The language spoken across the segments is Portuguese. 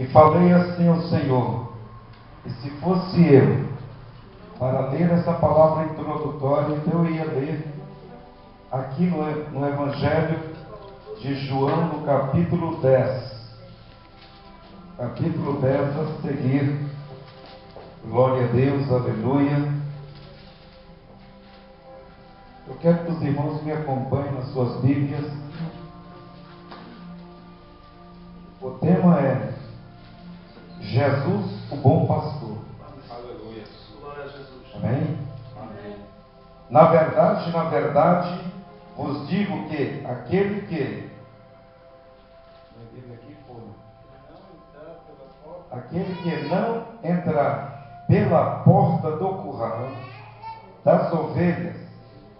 E falei assim ao Senhor, e se fosse eu, para ler essa palavra introdutória, eu ia ler aqui no Evangelho de João, no capítulo 10. Capítulo 10 a seguir. Glória a Deus, aleluia. Eu quero que os irmãos me acompanhem nas suas Bíblias. O tema é Jesus, o bom pastor. Aleluia. Glória a Jesus. Amém? Amém. Na verdade, vos digo que aquele que não entrar pela porta do curral das ovelhas,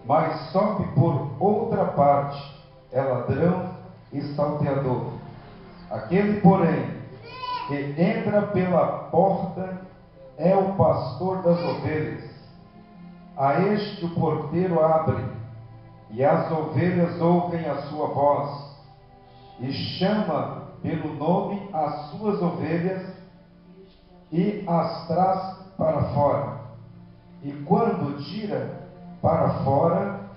mas sobe por outra parte, é ladrão e salteador. Aquele, porém, que entra pela porta é o pastor das ovelhas. A este o porteiro abre, e as ovelhas ouvem a sua voz, e chama pelo nome as suas ovelhas, e as traz para fora. E quando tira para fora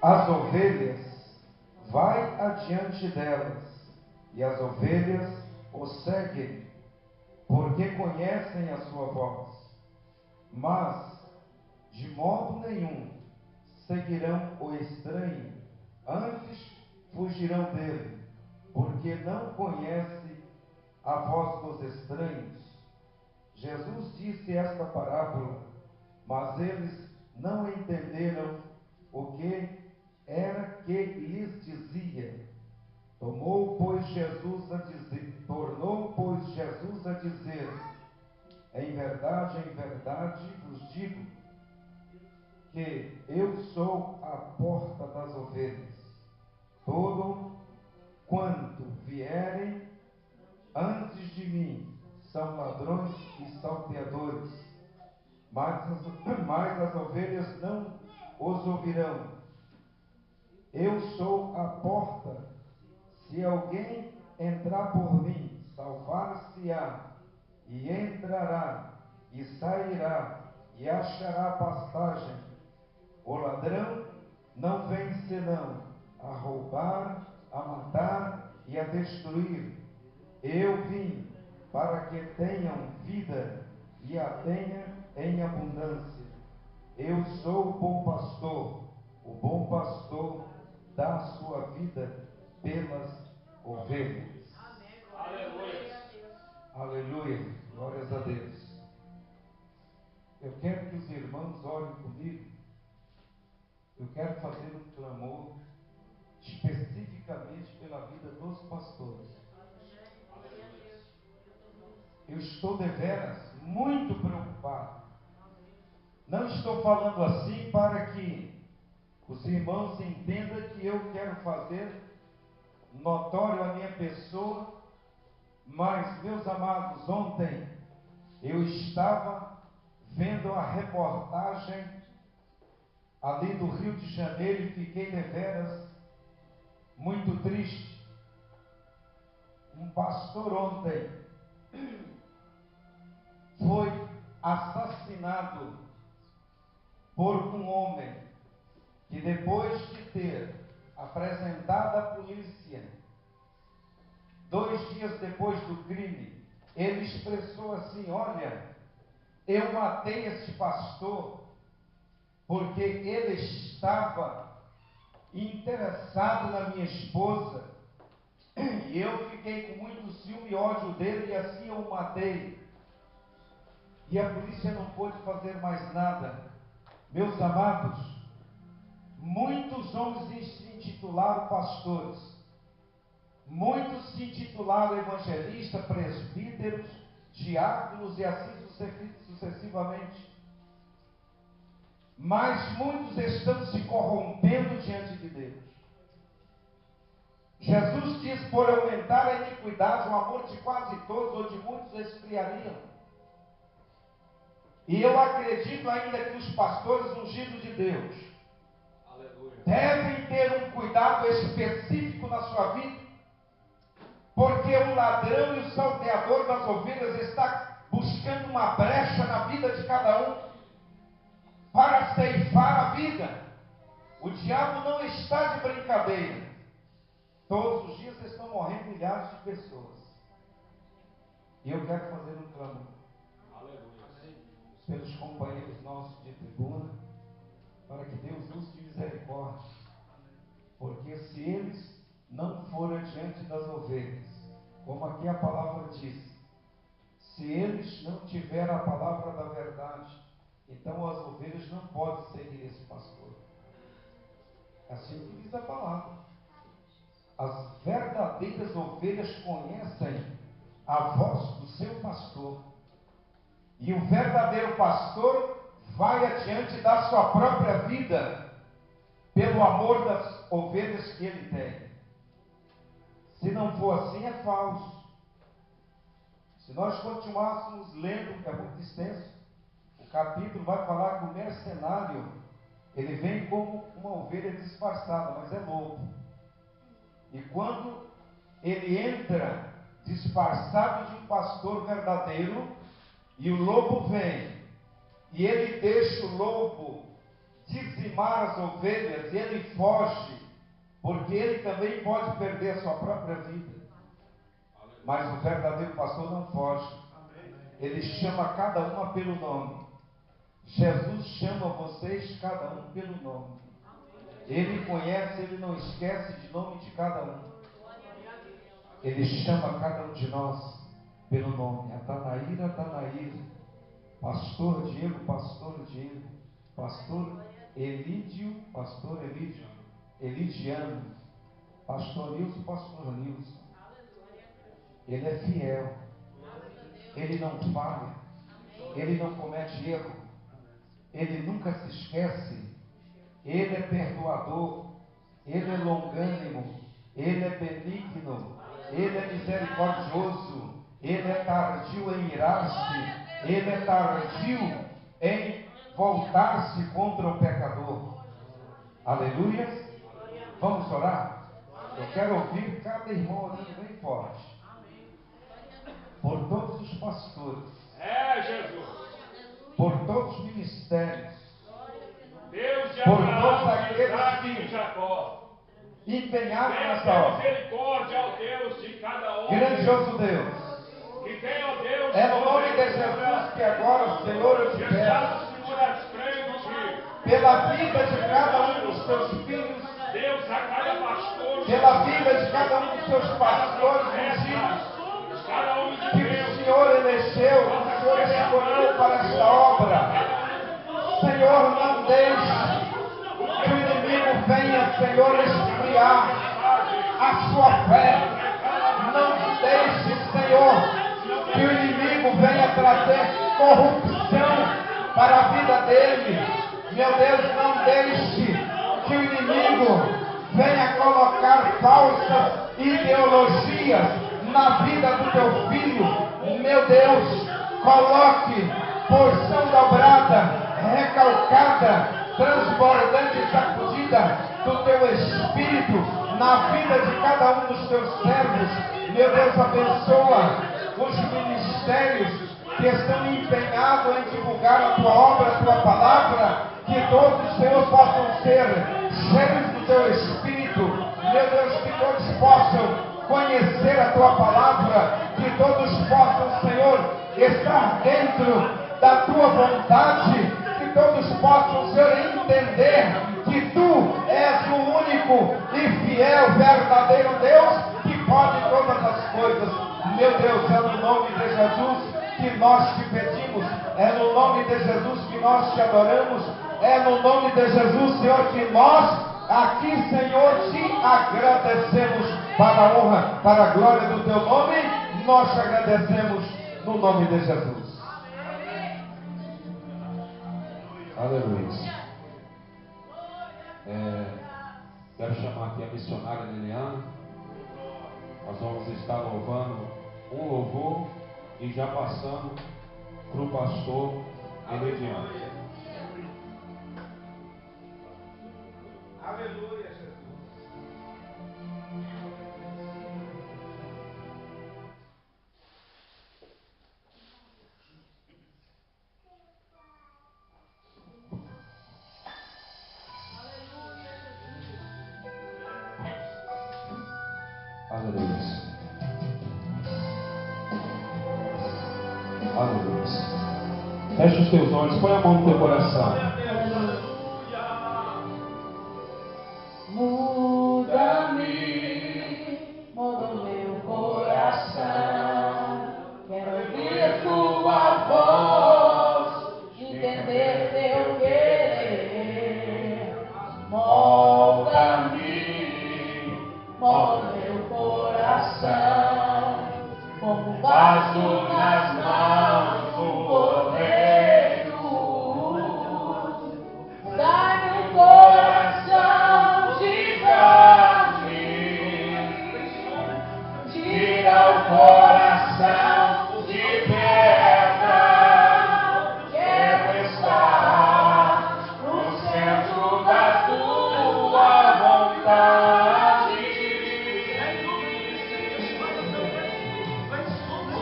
as ovelhas, vai adiante delas, e as ovelhas o seguem, porque conhecem a sua voz. Mas, de modo nenhum, seguirão o estranho, antes fugirão dele, porque não conhece a voz dos estranhos. Jesus disse esta parábola, mas eles não entenderam o que era que lhes dizia. Tornou, pois, Jesus a dizer, em verdade vos digo, que eu sou a porta das ovelhas. Todo quanto vierem antes de mim são ladrões e salteadores, mas as ovelhas não os ouvirão. Eu sou a porta. Se alguém entrar por mim, salvar-se-á, e entrará, e sairá, e achará pastagem. O ladrão não vem senão a roubar, a matar e a destruir. Eu vim para que tenham vida e a tenham em abundância. Eu sou o bom pastor. O bom pastor dá a sua vida pelas ovelhas. Aleluia. Aleluia. Glórias a Deus. Eu quero que os irmãos orem comigo. Eu quero fazer um clamor especificamente pela vida dos pastores. Eu estou deveras muito preocupado. Não estou falando assim para que os irmãos entendam que eu quero fazer notório a minha pessoa, mas, meus amados, ontem eu estava vendo a reportagem ali do Rio de Janeiro e fiquei deveras muito triste. Um pastor ontem foi assassinado por um homem que, depois de ter apresentado à polícia, 2 dias depois do crime, ele expressou assim: olha, eu matei esse pastor porque ele estava interessado na minha esposa, e eu fiquei com muito ciúme e ódio dele, e assim eu o matei. E a polícia não pôde fazer mais nada. Meus amados, muitos homens se intitularam pastores, muitos se intitularam evangelistas, presbíteros, diáconos e assim sucessivamente. Mas muitos estão se corrompendo diante de Deus. Jesus diz: por aumentar a iniquidade, o amor de quase todos ou de muitos esfriaria. E eu acredito ainda que os pastores ungidos de Deus devem ter um cuidado específico na sua vida, Porque o ladrão e o salteador das ovelhas está buscando uma brecha na vida de cada um para ceifar a vida. O diabo não está de brincadeira. Todos os dias estão morrendo milhares de pessoas. E eu quero fazer um clamor pelos companheiros nossos de tribuna, para que Deus use de misericórdia. Porque se eles não forem diante das ovelhas, como aqui a palavra diz, se eles não tiverem a palavra da verdade, então as ovelhas não podem seguir esse pastor. É assim que diz a palavra. As verdadeiras ovelhas conhecem a voz do seu pastor. E o verdadeiro pastor vai adiante da sua própria vida, pelo amor das ovelhas que ele tem. Se não for assim, é falso. Se nós continuássemos lendo, que é muito extenso, o capítulo vai falar que o mercenário, ele vem como uma ovelha disfarçada, mas é lobo. E quando ele entra disfarçado de um pastor verdadeiro, e o lobo vem, e ele deixa o lobo dizimar as ovelhas, e ele foge, porque ele também pode perder a sua própria vida. Mas o verdadeiro pastor não foge. Ele chama cada uma pelo nome. Jesus chama vocês cada um pelo nome. Ele conhece, ele não esquece de nome de cada um. Ele chama cada um de nós pelo nome. Atanaíra, Atanaíra. Pastor Diego, pastor Elídio, pastor Elídio, Elidiano, pastor Nilson, pastor Nilson. Ele é fiel, ele não falha, ele não comete erro, ele nunca se esquece, ele é perdoador, ele é longânimo, ele é benigno, ele é misericordioso, ele é tardio em irar-se, ele é tardio em voltar-se contra o pecador. Aleluia. Vamos orar? Eu quero ouvir cada irmão orando bem forte. Por todos os pastores. Jesus. Por todos os ministérios. Deus de Por Abraão, todos de aqueles Isaac e que de Jacó. empenhados Venha nessa ter obra. misericórdia ao Deus de cada homem. Grandioso Deus. Que venha, ó Deus, É no nome de Jesus que agora, Senhor, eu te peço, Senhor, a descrente. pela vida de cada um dos teus filhos, Deus, a cada pastor, pela vida de cada um dos seus pastores ungidos, cada homem de que o Deus. Senhor elegeu, que o Senhor escolheu para esta obra. Senhor, não deixe que o inimigo venha, Senhor, esfriar a sua fé. Não deixe, Senhor, que o inimigo venha trazer corrupção para a vida dele. Meu Deus, não deixe que o inimigo venha colocar falsas ideologias na vida do teu filho. Meu Deus, coloque porção dobrada, recalcada, transbordante e sacudida do teu Espírito na vida de cada um dos teus servos. Meu Deus, abençoa os ministérios que estão empenhados em divulgar a tua obra, a tua palavra, que todos, Senhor, possam ser cheios do teu Espírito. Meu Deus, que todos possam conhecer a tua palavra, que todos possam, Senhor, estar dentro da tua vontade, que todos possam, Senhor, entender que tu és o único e fiel, verdadeiro Deus que pode todas as coisas. Meu Deus, é no nome de Jesus que nós te pedimos, é no nome de Jesus que nós te adoramos, é no nome de Jesus, Senhor, que nós aqui, Senhor, te agradecemos para a honra, para a glória do teu nome. Nós te agradecemos no nome de Jesus. Aleluia. Quero chamar aqui a missionária Liliana. Nós vamos estar louvando um louvor e já passando para o pastor Elediano. Aleluia, Jesus. Aleluia. Fecha os teus olhos, põe a mão no teu coração. Muda-me, muda o meu coração. Quero ouvir tua voz, entender teu querer. Molda-me, molda meu coração, como vaso nas mãos do oleiro. Dá-me um coração de carne, tira o coração de pedra. Quero estar no centro da tua vontade.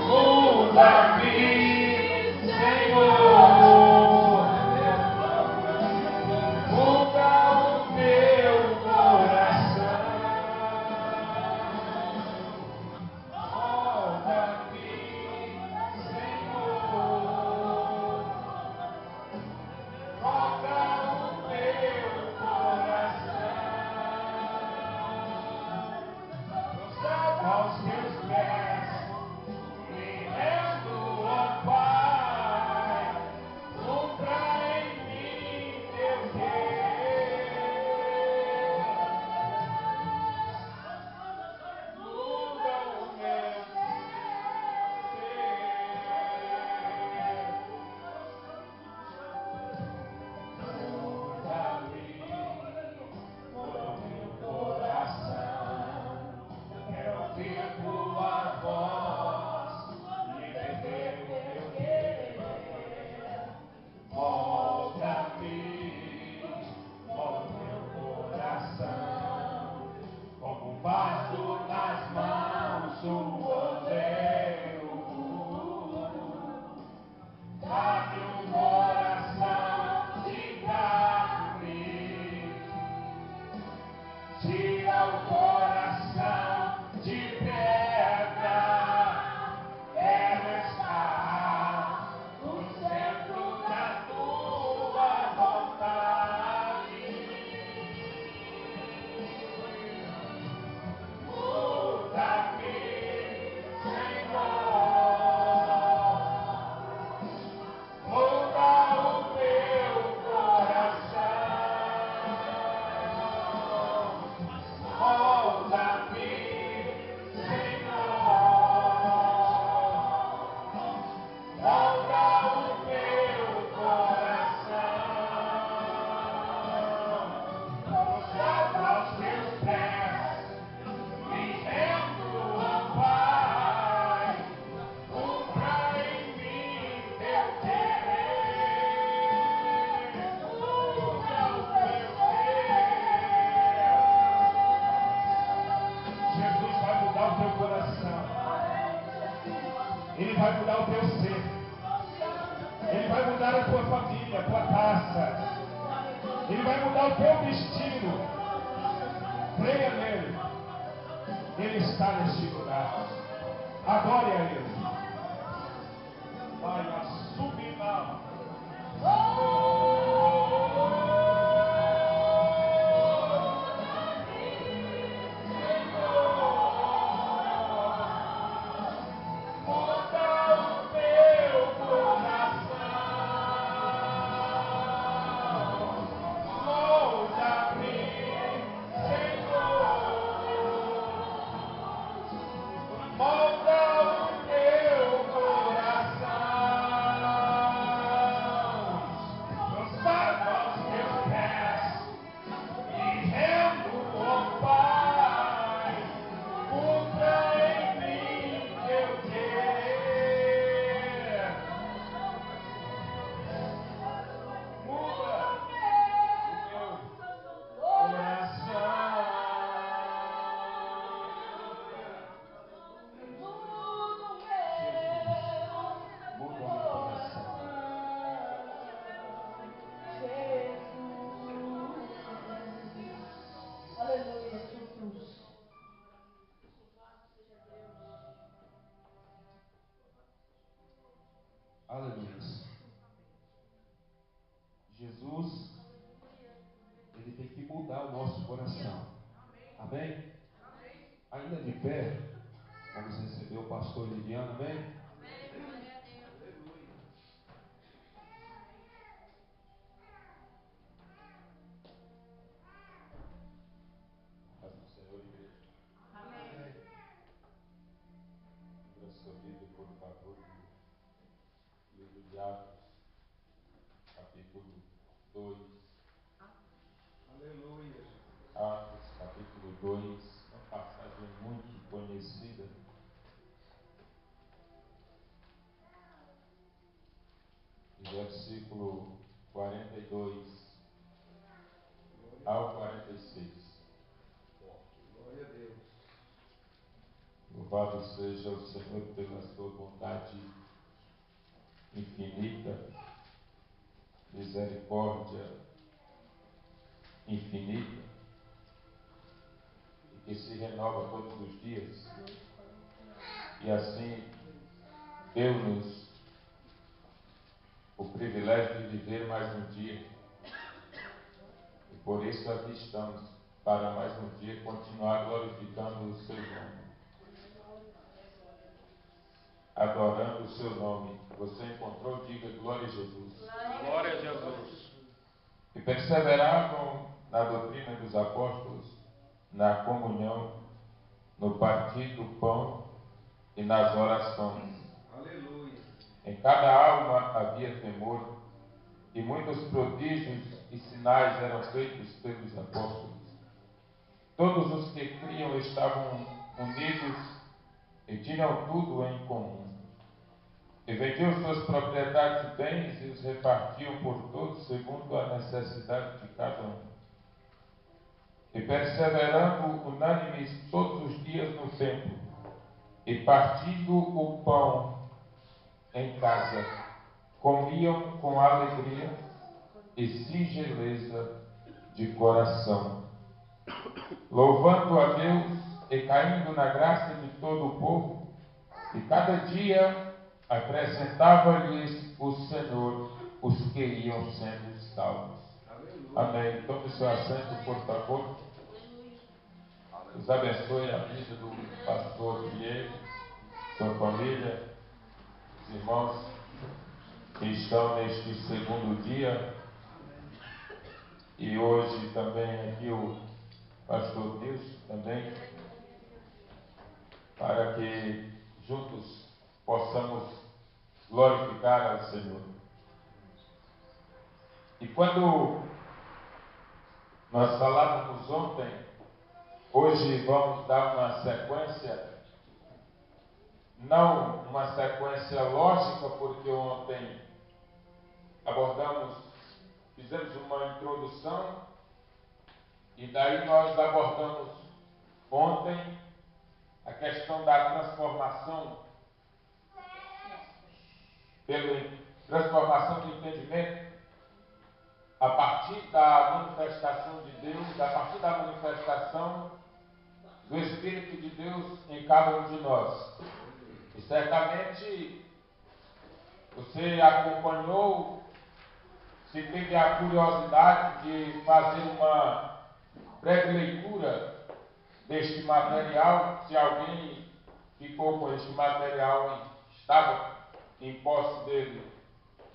Muda-me, Senhor. Muda o meu coração. Molda-me, Senhor. Toca o meu coração. Prostrado aos teus pés, me rendo, ó Pai. Cumpra em mim teu querer. Muda o meu ser. Muda-me, muda o meu coração. Quero ouvir tua voz e entender o teu querer. Molda-me, molda o meu coração, como um vaso nas mãos do oleiro. Dá-me um coração de carne, tira o coração de pedra. Quero estar no centro da tua vontade. Muda-me, Senhor. Muda o meu coração. Molda-me, Senhor. Molda o meu coração. Prostrado aos teus pés, me rendo, ó Pai. Cumpra em mim teu querer. Muda o meu ser. Jesus vai mudar o teu coração. Ele vai mudar o teu ser. Ele vai mudar a tua família, a tua casa. Ele vai mudar o teu destino. Creia nele. Ele está neste lugar. Adore a Ele. Vai a subir lá. Muda o meu coração. Molda-me, Senhor. Molda o meu Aleluia. Jesus, ele tem que mudar o nosso coração. Amém? Ainda de pé, vamos receber o pastor Liliano, amém? Paz do Senhor, igreja. Amém. Abra sua Bíblia, por favor, no livro de Atos, capítulo 2. Aleluia. Atos, capítulo 2, uma passagem muito conhecida. Versículo 42 ao 46. Glória a Deus. Louvado seja o Senhor pela sua bondade infinita, misericórdia infinita, e que se renova todos os dias. E assim, deu-nos o privilégio de viver mais um dia. E por isso aqui estamos, para mais um dia continuar glorificando o seu nome, adorando o seu nome. Você encontrou? Diga glória a Jesus. Glória a Jesus. E perseveravam na doutrina dos apóstolos, na comunhão, no partir do pão e nas orações. Aleluia. Em cada alma havia temor, e muitos prodígios e sinais eram feitos pelos apóstolos. Todos os que criam estavam unidos e tinham tudo em comum. E vendiam suas propriedades e bens e os repartiam por todos segundo a necessidade de cada um. E perseverando unânimes todos os dias no templo, e partindo o pão em casa, comiam com alegria e singeleza de coração, louvando a Deus e caindo na graça de todo o povo, e cada dia acrescentava-lhes o Senhor os que iam sendo salvos. Amém. Tome seu assento, por favor. Deus abençoe a vida do pastor Diego, sua família, os irmãos que estão neste segundo dia. E hoje também aqui o pastor Nilson também, para que juntos possamos glorificar ao Senhor. E quando nós falávamos ontem, hoje vamos dar uma sequência, não uma sequência lógica, porque ontem fizemos uma introdução, e daí nós abordamos ontem a questão da transformação, transformação do entendimento, a partir da manifestação de Deus, a partir da manifestação do Espírito de Deus em cada um de nós. E certamente você acompanhou, se teve a curiosidade de fazer uma breve leitura deste material, se alguém ficou com este material e estava em posse dele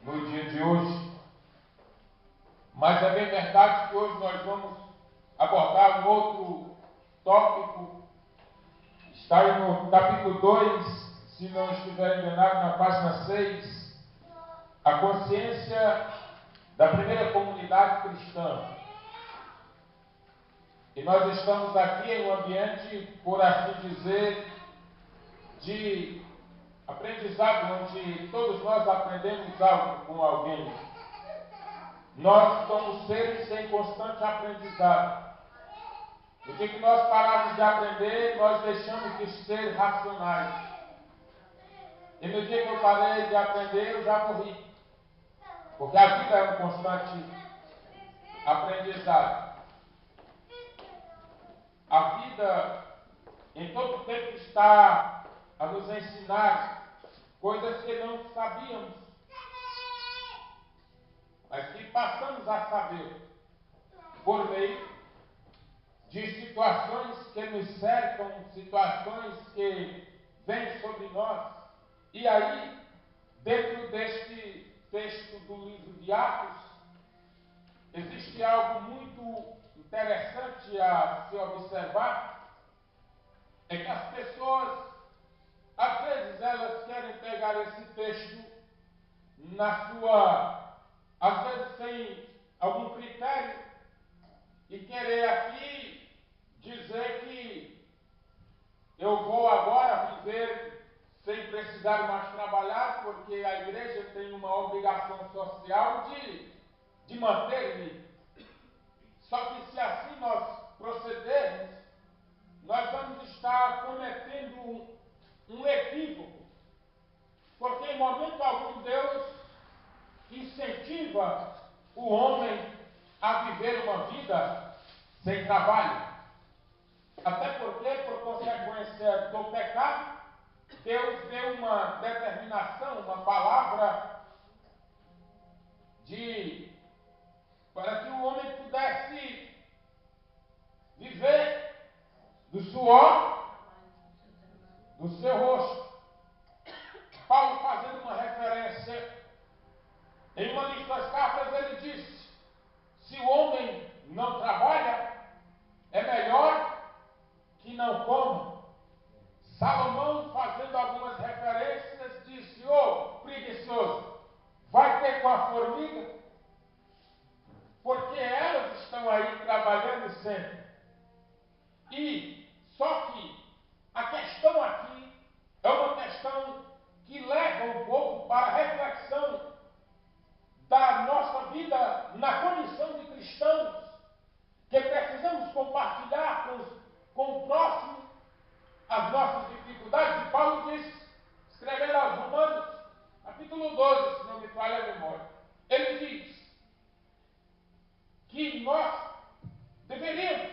no dia de hoje. Mas é bem verdade que hoje nós vamos abordar um outro tópico. Está aí no capítulo 2, se não estiver enganado, na página 6, a consciência da primeira comunidade cristã. E nós estamos aqui em um ambiente, por assim dizer, de aprendizado, onde todos nós aprendemos algo com alguém. Nós somos seres em constante aprendizado. No dia que nós pararmos de aprender, nós deixamos de ser racionais. E no dia que eu parei de aprender, eu já morri. Porque a vida é um constante aprendizado. A vida, em todo tempo, está a nos ensinar coisas que não sabíamos. mas que passamos a saber por meio de situações que nos cercam, situações que vêm sobre nós. E aí, dentro deste texto do livro de Atos, existe algo muito interessante a se observar, é que as pessoas, às vezes, elas querem pegar esse texto às vezes sem algum critério, e querer aqui dizer que eu vou agora viver sem precisar mais trabalhar, porque a igreja tem uma obrigação social de manter-me. Só que se assim nós procedermos, nós vamos estar cometendo um equívoco, porque em momento algum Deus incentiva o homem a viver uma vida sem trabalho. Até porque, por consequência do pecado, Deus deu uma determinação, uma palavra para que o homem pudesse viver do suor do seu rosto. Paulo, fazendo uma referência, em uma de suas cartas, ele disse: se o homem não trabalha, é melhor que não coma. Salomão, fazendo algumas referências, disse: ô preguiçoso, vai ter com a formiga, porque elas estão aí trabalhando sempre. E só que a questão aqui é uma questão que leva um pouco para a reflexão da nossa vida na condição de cristãos, que precisamos compartilhar com o próximo as nossas dificuldades. E Paulo disse, escrevendo aos Romanos, capítulo 12, se não me falha a memória, ele diz que nós deveríamos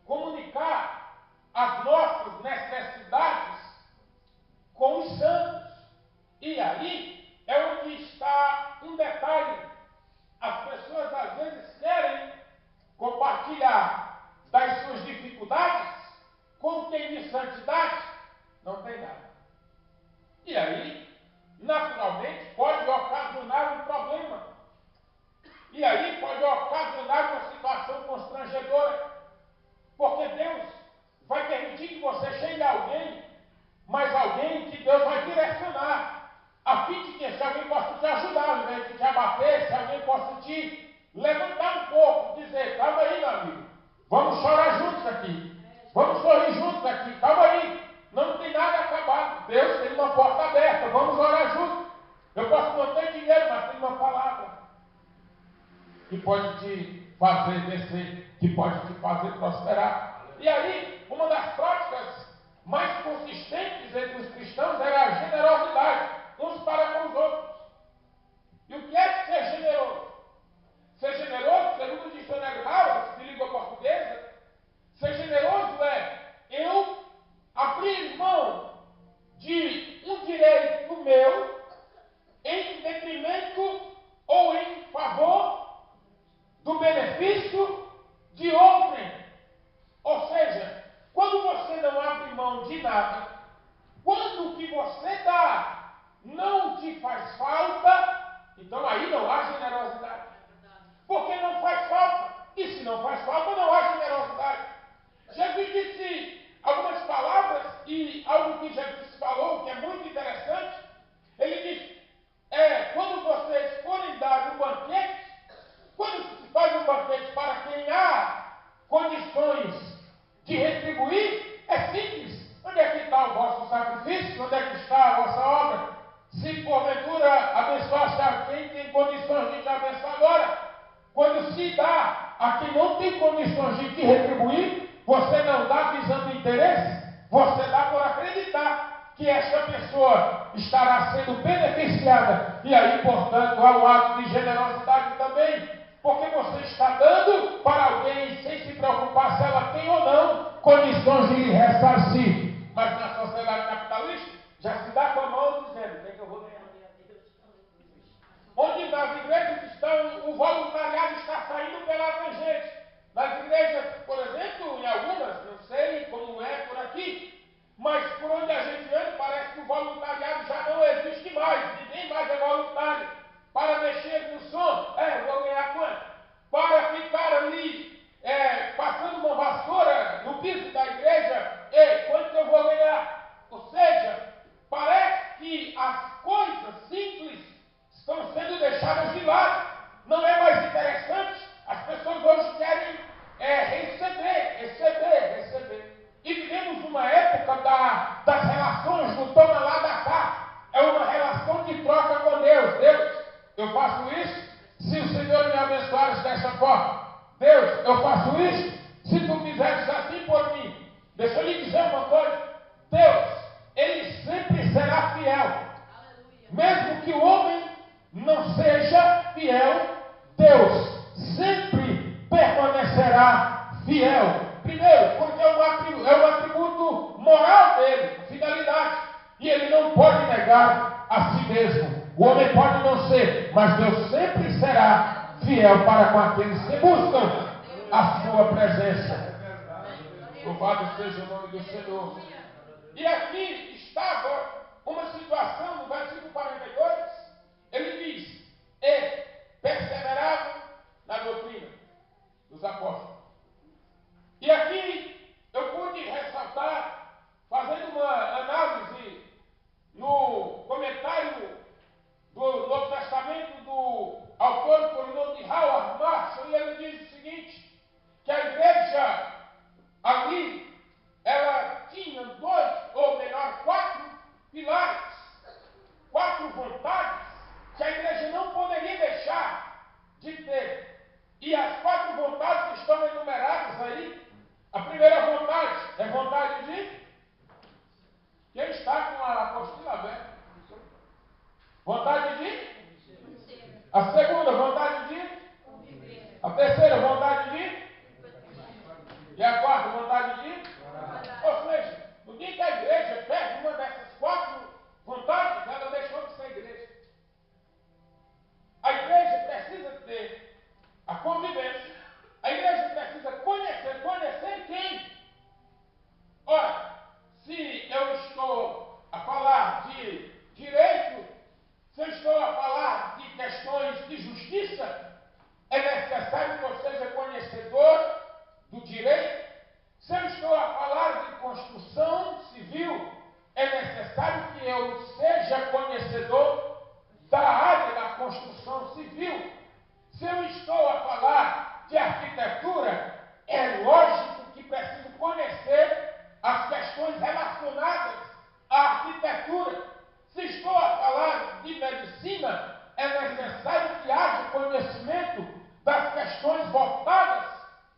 comunicar as nossas necessidades com os santos. E aí é onde está um detalhe. As pessoas às vezes querem compartilhar das suas dificuldades com quem de santidade não tem nada. E aí, naturalmente, pode ocasionar um problema. E aí pode ocasionar uma situação constrangedora. Porque Deus vai permitir que você chegue a alguém, mas alguém que Deus vai direcionar, a fim de que esse alguém possa te ajudar, ao invés de te abater, se alguém possa te levantar um pouco, dizer: calma aí, meu amigo, vamos chorar juntos aqui, vamos sorrir juntos aqui, calma aí, não tem nada acabado, Deus tem uma porta aberta, vamos orar juntos. Eu posso não ter dinheiro, mas tem uma palavra que pode te fazer vencer, que pode te fazer prosperar. E aí, uma das práticas mais consistentes entre os cristãos era a generosidade, uns para com os outros. E o que é ser generoso? Ser generoso, segundo o dicionário Harvard, de língua portuguesa, ser generoso é eu abrir mão de um direito meu em detrimento ou em favor do benefício de outrem. Ou seja, quando você não abre mão de nada, quando o que você dá não te faz falta, então aí não há generosidade. Porque não faz falta. E se não faz falta, não há generosidade. Jesus disse algumas palavras, e algo que Jesus falou, que é muito interessante. Ele disse, quando vocês forem dar um banquete, quando se faz um banquete para quem há condições de retribuir, é simples. Onde é que está o vosso sacrifício? Onde é que está a vossa obra? Se porventura abençoaste a quem tem condições de te abençoar agora, quando se dá a quem não tem condições de te retribuir, você não dá visando interesse, você dá por acreditar que esta pessoa estará sendo beneficiada. E aí, portanto, há um ato de generosidade também, porque você está dando para alguém sem se preocupar se ela tem ou não condições de lhe ressarcir. Mas na sociedade capitalista, já se dá com a mão dizendo: o que é que eu vou ganhar? Onde nas igrejas estão eu faço isso se o Senhor me abençoares dessa forma. Deus, eu faço isso se tu fizeres assim por mim. Deixa eu lhe dizer uma coisa. Deus, Ele sempre será fiel. Mesmo que o homem não seja fiel, Deus sempre permanecerá fiel. Primeiro, porque é um atributo moral dele, a fidelidade. E ele não pode negar a si mesmo. O homem pode não ser, mas Deus sempre será fiel para com aqueles que buscam a sua presença. Louvado seja o nome do Senhor. E aqui estava uma situação no versículo 42. Ele diz: e perseveravam na doutrina dos apóstolos. E aqui eu pude ressaltar, fazendo uma análise no comentário do Novo Testamento do autor por nome de Howard Marshall, e ele diz o seguinte, que a igreja ali, ela tinha 2, ou melhor, 4 pilares, 4 vontades que a igreja não poderia deixar de ter. E as 4 vontades estão enumeradas aí. A primeira vontade é vontade de... Quem está com a apostila aberta? Vontade de... A segunda, vontade de... A terceira, vontade de... E a quarta, vontade de... Ou seja, no dia que a igreja perde uma dessas 4 vontades, ela deixou de ser igreja. A igreja precisa ter a convivência. A igreja precisa conhecer quem? Ora, se eu estou a falar de direito, se eu estou a falar de questões de justiça, é necessário que eu seja conhecedor do direito. Se eu estou a falar de construção civil, é necessário que eu seja conhecedor da área da construção civil. Se eu estou a falar de arquitetura, é lógico que preciso conhecer as questões relacionadas à arquitetura. Se estou a falar de medicina, é necessário que haja conhecimento das questões voltadas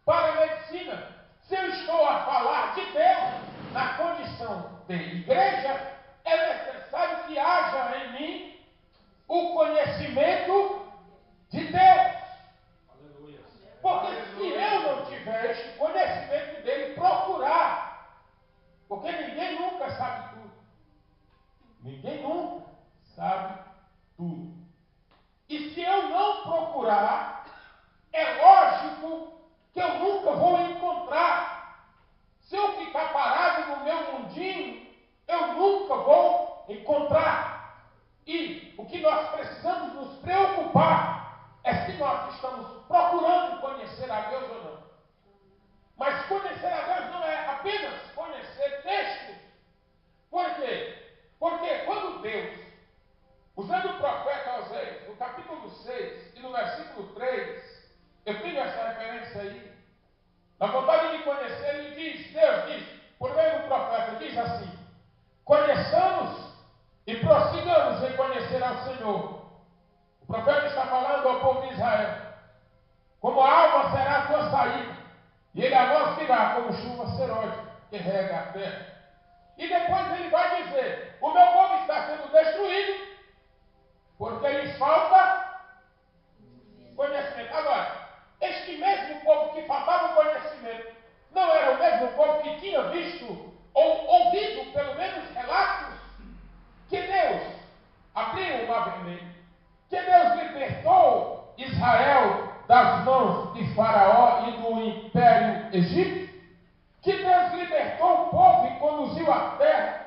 para a medicina. Se eu estou a falar de Deus na condição de igreja, é necessário que haja em mim o conhecimento de Deus. Porque se eu não tiver este conhecimento dele, procurar, porque ninguém nunca sabe tudo. Ninguém nunca sabe tudo. E se eu não procurar, é lógico que eu nunca vou encontrar. Se eu ficar parado no meu mundinho, eu nunca vou encontrar. E o que nós precisamos nos preocupar é se nós estamos procurando conhecer a Deus ou não. Mas conhecer a Deus não é apenas conhecer textos. Por quê? Porque quando Deus, usando o profeta Oséias, no capítulo 6 e no versículo 3, eu tenho essa referência aí, na vontade de conhecer, ele diz, Deus diz, por meio do profeta, diz assim: conheçamos e prossigamos em conhecer ao Senhor. O profeta está falando ao povo de Israel: como a alva será a tua saída, e ele a nós virá como chuva seróide que rega a terra. E depois ele vai dizer: o meu povo está sendo destruído porque lhes falta conhecimento. Agora, este mesmo povo que faltava conhecimento não era o mesmo povo que tinha visto ou ouvido, pelo menos, relatos que Deus abriu o mar vermelho, que Deus libertou Israel das mãos de Faraó e do Império Egípcio, que Deus libertou o povo e conduziu a terra.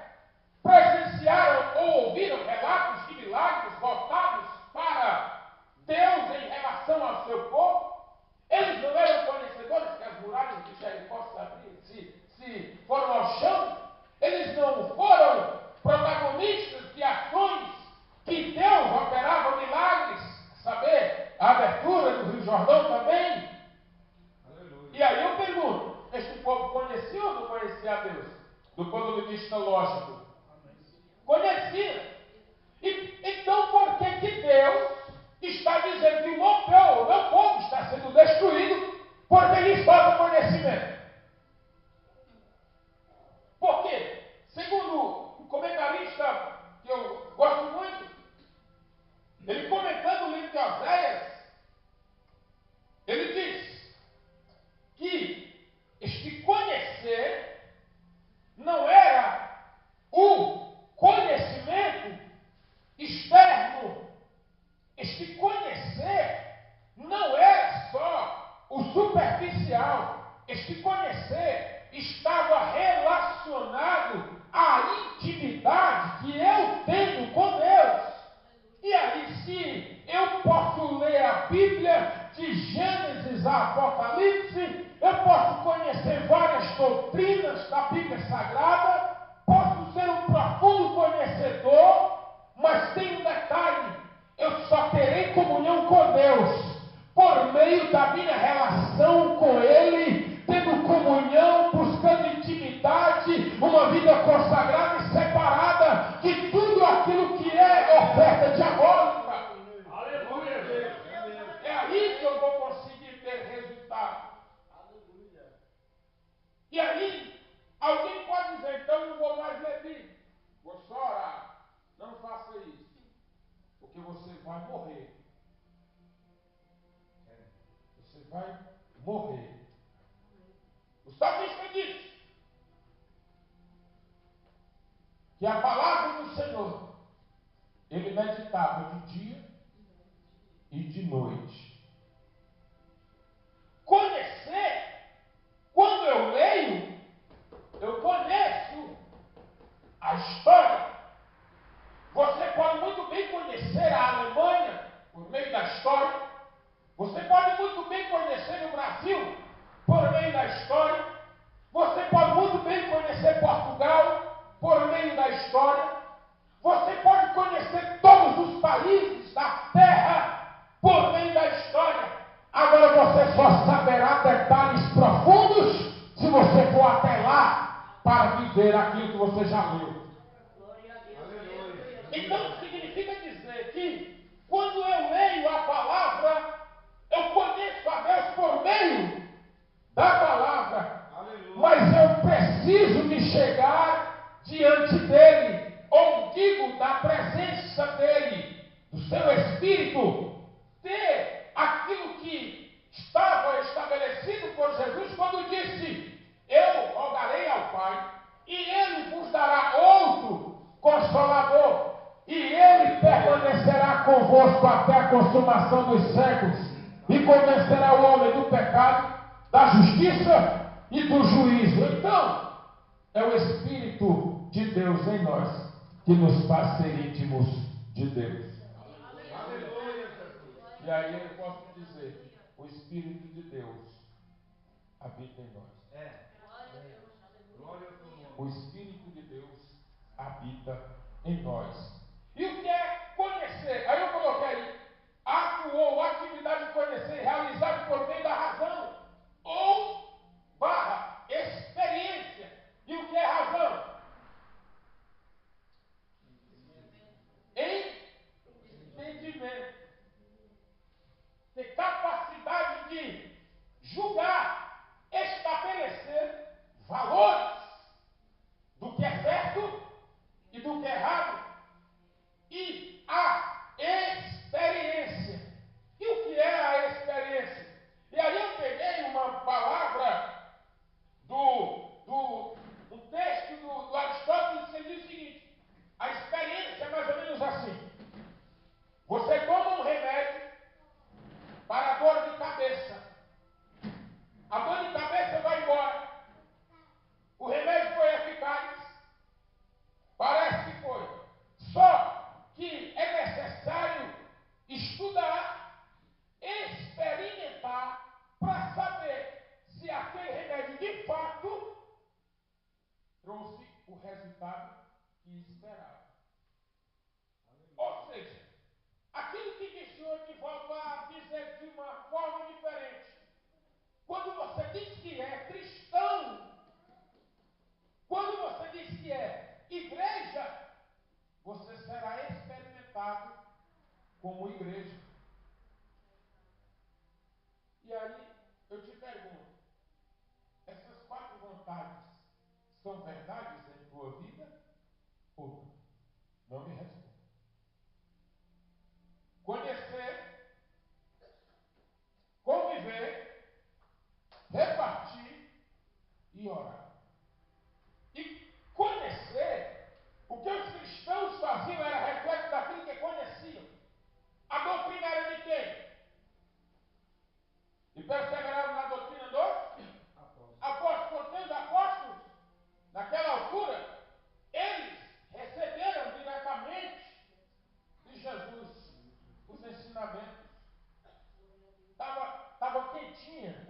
Presenciaram ou ouviram relatos de milagres voltados para Deus em relação ao seu povo. Eles não eram conhecedores que as muralhas de Jericó se foram ao chão. Eles não foram protagonistas de ações que Deus operava milagres, saber, a abertura do Rio Jordão também. Aleluia. E aí eu pergunto, este povo conhecia ou não conhecia a Deus? Do ponto de vista lógico. Conhecia. E então por que Deus dizendo que o meu povo está sendo destruído porque lhes falta conhecimento. Por quê? Segundo um comentarista que eu gosto muito, ele comentando o livro de Oséias, ele diz que este conhecer não era o conhecimento externo. Este conhecer não era só o superficial. Este conhecer estava relacionado à intimidade que eu tenho com Deus. E aí, se eu posso ler a Bíblia de Gênesis a Apocalipse, eu posso conhecer várias doutrinas da Bíblia Sagrada, posso ser um profundo conhecedor, mas tem um detalhe: eu só terei comunhão com Deus por meio da minha relação com Ele, tendo comunhão, buscando intimidade, uma vida consagrada e separada de tudo aquilo que é oferta diabólica. Aleluia. É aí que eu vou conseguir ter resultado. E aí, alguém pode dizer, então eu não vou mais ler Bíblia, vou só orar. Não faça isso, porque você vai morrer. Você vai morrer. O salmista diz que a palavra do Senhor ele meditava de dia e de noite. Conhecer, quando eu leio, eu conheço a história. Você pode muito bem conhecer a Alemanha por meio da história. Você pode muito bem conhecer o Brasil por meio da história. Você pode muito bem conhecer Portugal por meio da história. Você pode conhecer todos os países da terra por meio da história. Agora você só saberá detalhes profundos se você for até lá para viver aquilo que você já leu. Então significa dizer que quando eu leio a palavra, eu conheço a Deus por meio da palavra. Mas eu preciso me chegar diante dele, ou digo, da presença dele, do seu Espírito, ter aquilo que estava estabelecido por Jesus quando disse: eu rogarei ao Pai, e ele vos dará outro Consolador, e ele permanecerá convosco até a consumação dos séculos, e convencerá o homem do pecado, da justiça e do juízo. Então, é o Espírito de Deus em nós que nos faz ser íntimos de Deus. E aí eu posso dizer: o Espírito de Deus habita em nós. O Espírito de Deus habita em nós. E o que é conhecer? Aí eu coloquei aí: ato ou atividade de conhecer realizado por meio da razão ou barra experiência. E o que é razão? Entendimento. Ter capacidade de julgar, estabelecer valores do que é certo e do que é errado. E a experiência. E o que é a experiência? E aí eu peguei uma palavra um texto do Aristóteles, que diz o seguinte: a experiência é mais ou menos assim. Você toma um remédio para a dor de cabeça. A dor de cabeça vai embora. O remédio foi eficaz. Parece que foi. Só que é necessário estudar, experimentar, para saber se aquele remédio de fato trouxe o resultado que esperava. Ou seja, aquilo que disse hoje, volto a dizer de uma forma diferente. Quando você diz que é cristão, quando você diz que é igreja, você será experimentado como igreja.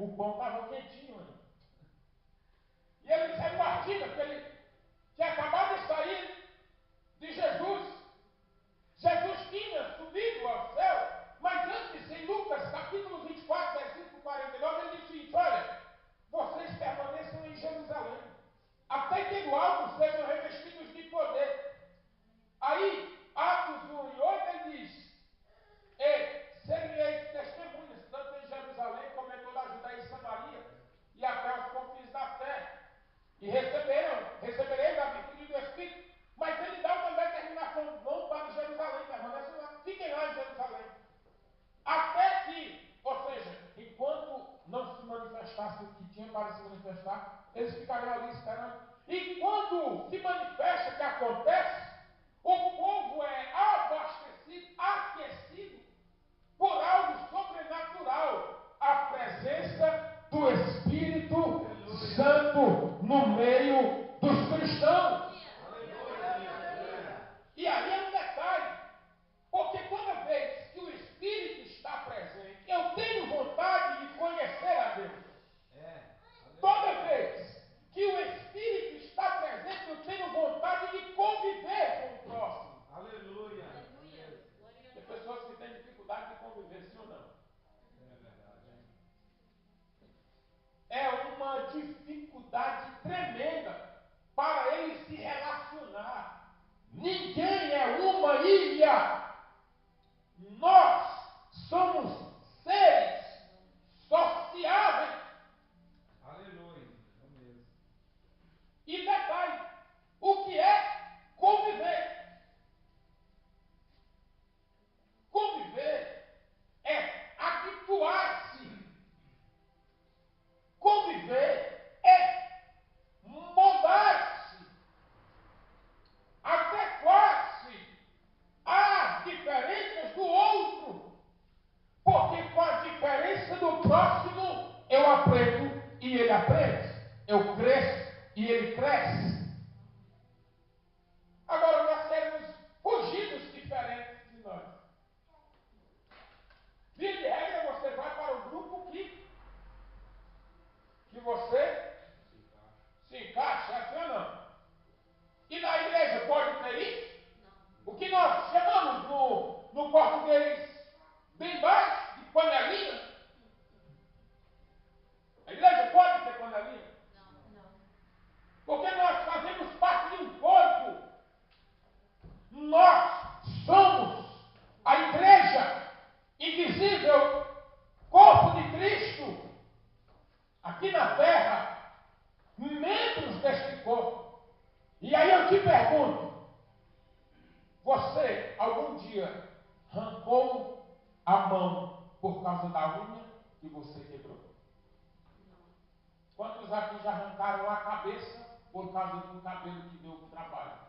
o pão estava quentinho ainda. E ele disse, imagina que ele tinha acabado de sair de Jesus. Jesus tinha subido ao céu, mas antes, em Lucas, capítulo 24, versículo 49, ele disse, olha, vocês permaneçam em Jerusalém, até que do alto sejam revestidos de poder. Aí, Atos 1 e 8, ele diz, sereis testemunhas, tanto em Jerusalém como em toda a Judéia e Samaria, e até os confins da terra. E recebereis a virtude do Espírito. Mas ele dá uma determinação, vão para Jerusalém, permaneçam lá, fiquem lá em Jerusalém. Até que, ou seja, enquanto não se manifestasse o que tinha para se manifestar, eles ficariam ali esperando. E quando se manifesta, que acontece, o povo é abastecido, aquecido por algo sobrenatural, a presença do Espírito Santo no meio dos cristãos. E aí é um detalhe, porque toda vez que o Espírito está presente, eu tenho vontade de conhecer a Deus. Toda vez que o Espírito está presente, eu tenho vontade de conviver com o próximo. Aleluia. Tem pessoas que têm dificuldade de conviver, sim ou não? É uma dificuldade tremenda para ele se relacionar. Ninguém é uma ilha. Nós somos seres sociáveis. Aleluia. E detalhe, o que é conviver? Conviver é habituar-se. Conviver é mudar-se, adequar-se às diferenças do outro. Porque com a diferença do próximo, eu aprendo e ele aprende. Eu cresço e ele cresce. Agora nós queremos fugir dos diferentes de nós. Via de regra, você vai para o grupo que você se encaixa, assim ou não? E na igreja pode ter isso? O que nós chamamos no português bem baixo de panelinha. A igreja pode ter panelinha? Não. Porque nós fazemos parte de um corpo. Nós somos a igreja invisível, corpo de Cristo, aqui na terra, membros deste corpo. E aí eu te pergunto, você algum dia arrancou a mão por causa da unha que você quebrou? Quantos aqui já arrancaram a cabeça por causa de um cabelo que deu trabalho?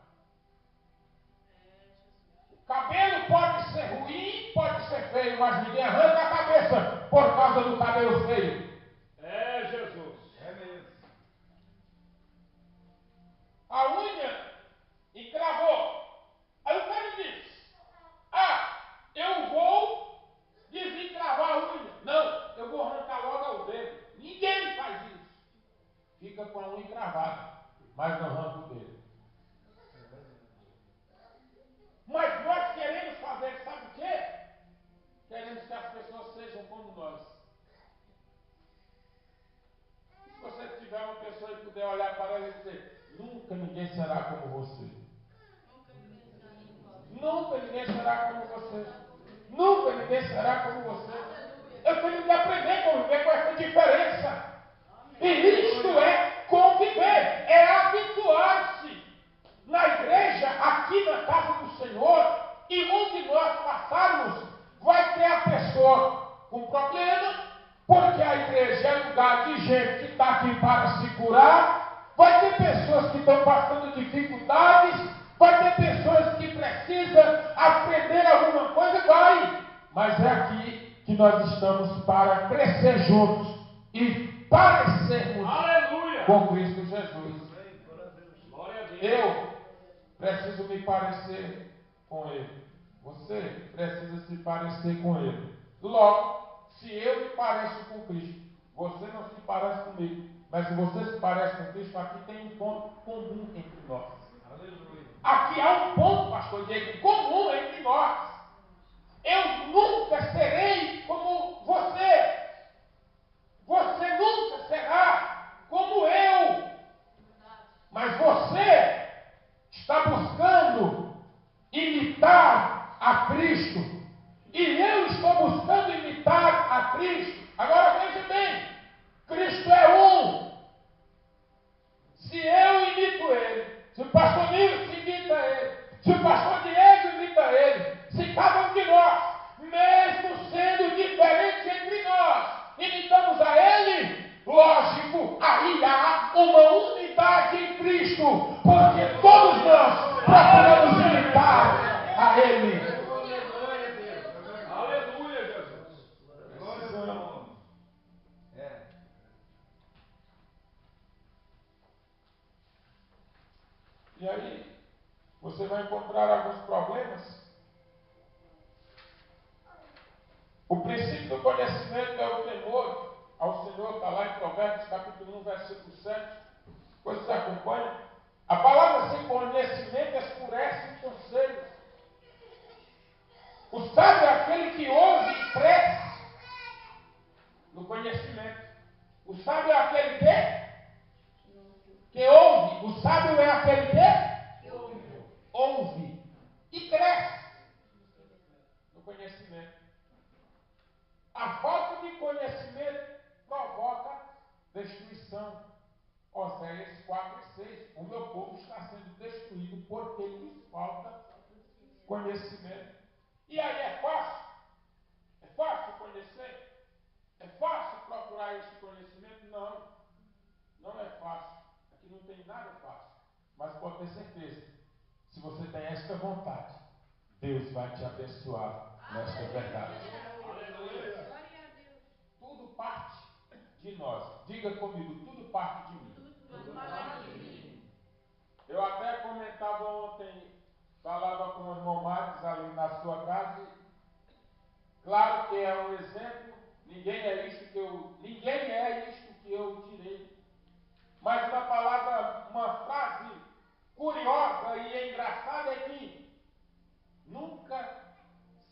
O cabelo pode ser ruim, pode ser feio, mas ninguém arranca a cabeça por causa do cabelo feio. É Jesus. É mesmo. A unha encravou. Aí o cara diz, eu vou desencravar a unha. Não, eu vou arrancar logo o dedo. Ninguém faz isso. Fica com a unha encravada, mas não arranca o dedo. Mas nós queremos fazer, sabe o quê? Queremos que as pessoas sejam como nós. Se você tiver uma pessoa e puder olhar para ela e dizer, nunca ninguém será como você. Nunca ninguém será como você. Nunca ninguém será como você. Eu tenho que aprender a conviver com essa diferença. E isto é conviver, é habituar-se. Na igreja, aqui na casa do Senhor, e onde nós passarmos, vai ter a pessoa com problema, porque a igreja é lugar de gente que está aqui para se curar. Vai ter pessoas que estão passando dificuldades, vai ter pessoas que precisam aprender alguma coisa, vai. Mas é aqui que nós estamos para crescer juntos e parecermos Aleluia. com Cristo Jesus. Glória a Deus. Eu preciso me parecer com Ele. Você precisa se parecer com Ele. Logo, se eu me pareço com Cristo, você não se parece comigo, mas se você se parece com Cristo, aqui tem um ponto comum entre nós. Aleluia. Aqui há um ponto, pastor Diego, comum entre nós. Eu nunca serei como você. Você nunca será como eu. Mas você está buscando imitar a Cristo. E eu estou buscando imitar a Cristo. Agora veja bem, Cristo é um. Se eu imito ele, se o pastor Nilson imita ele, se o pastor Diego imita ele, se cada um de nós, mesmo sendo diferente entre nós, imitamos a ele, lógico, aí há uma unidade em Cristo, porque todos nós procuramos imitar a ele. E aí, você vai encontrar alguns problemas. O princípio do conhecimento é o temor ao Senhor, está lá em Provérbios capítulo 1, versículo 7. Depois você acompanha. A palavra sem conhecimento escurece o conselho. O sábio é aquele que ouve e cresce no conhecimento. O sábio é aquele que ouve. O sábio é aquele que ouve e cresce no conhecimento. A falta de conhecimento provoca destruição. Oséias 4:6. O meu povo está sendo destruído porque lhes falta conhecimento. E aí é fácil? É fácil conhecer? É fácil procurar esse conhecimento? Não. Não é fácil. Aqui não tem nada fácil. Mas pode ter certeza. Se você tem esta vontade, Deus vai te abençoar nesta verdade. Aleluia. Tudo parte de nós. Diga comigo, tudo parte de mim. Eu até comentava ontem, falava com o irmão Marcos ali na sua casa. Claro que é um exemplo, ninguém é isto que eu tirei. Mas uma palavra, uma frase curiosa e engraçada é que nunca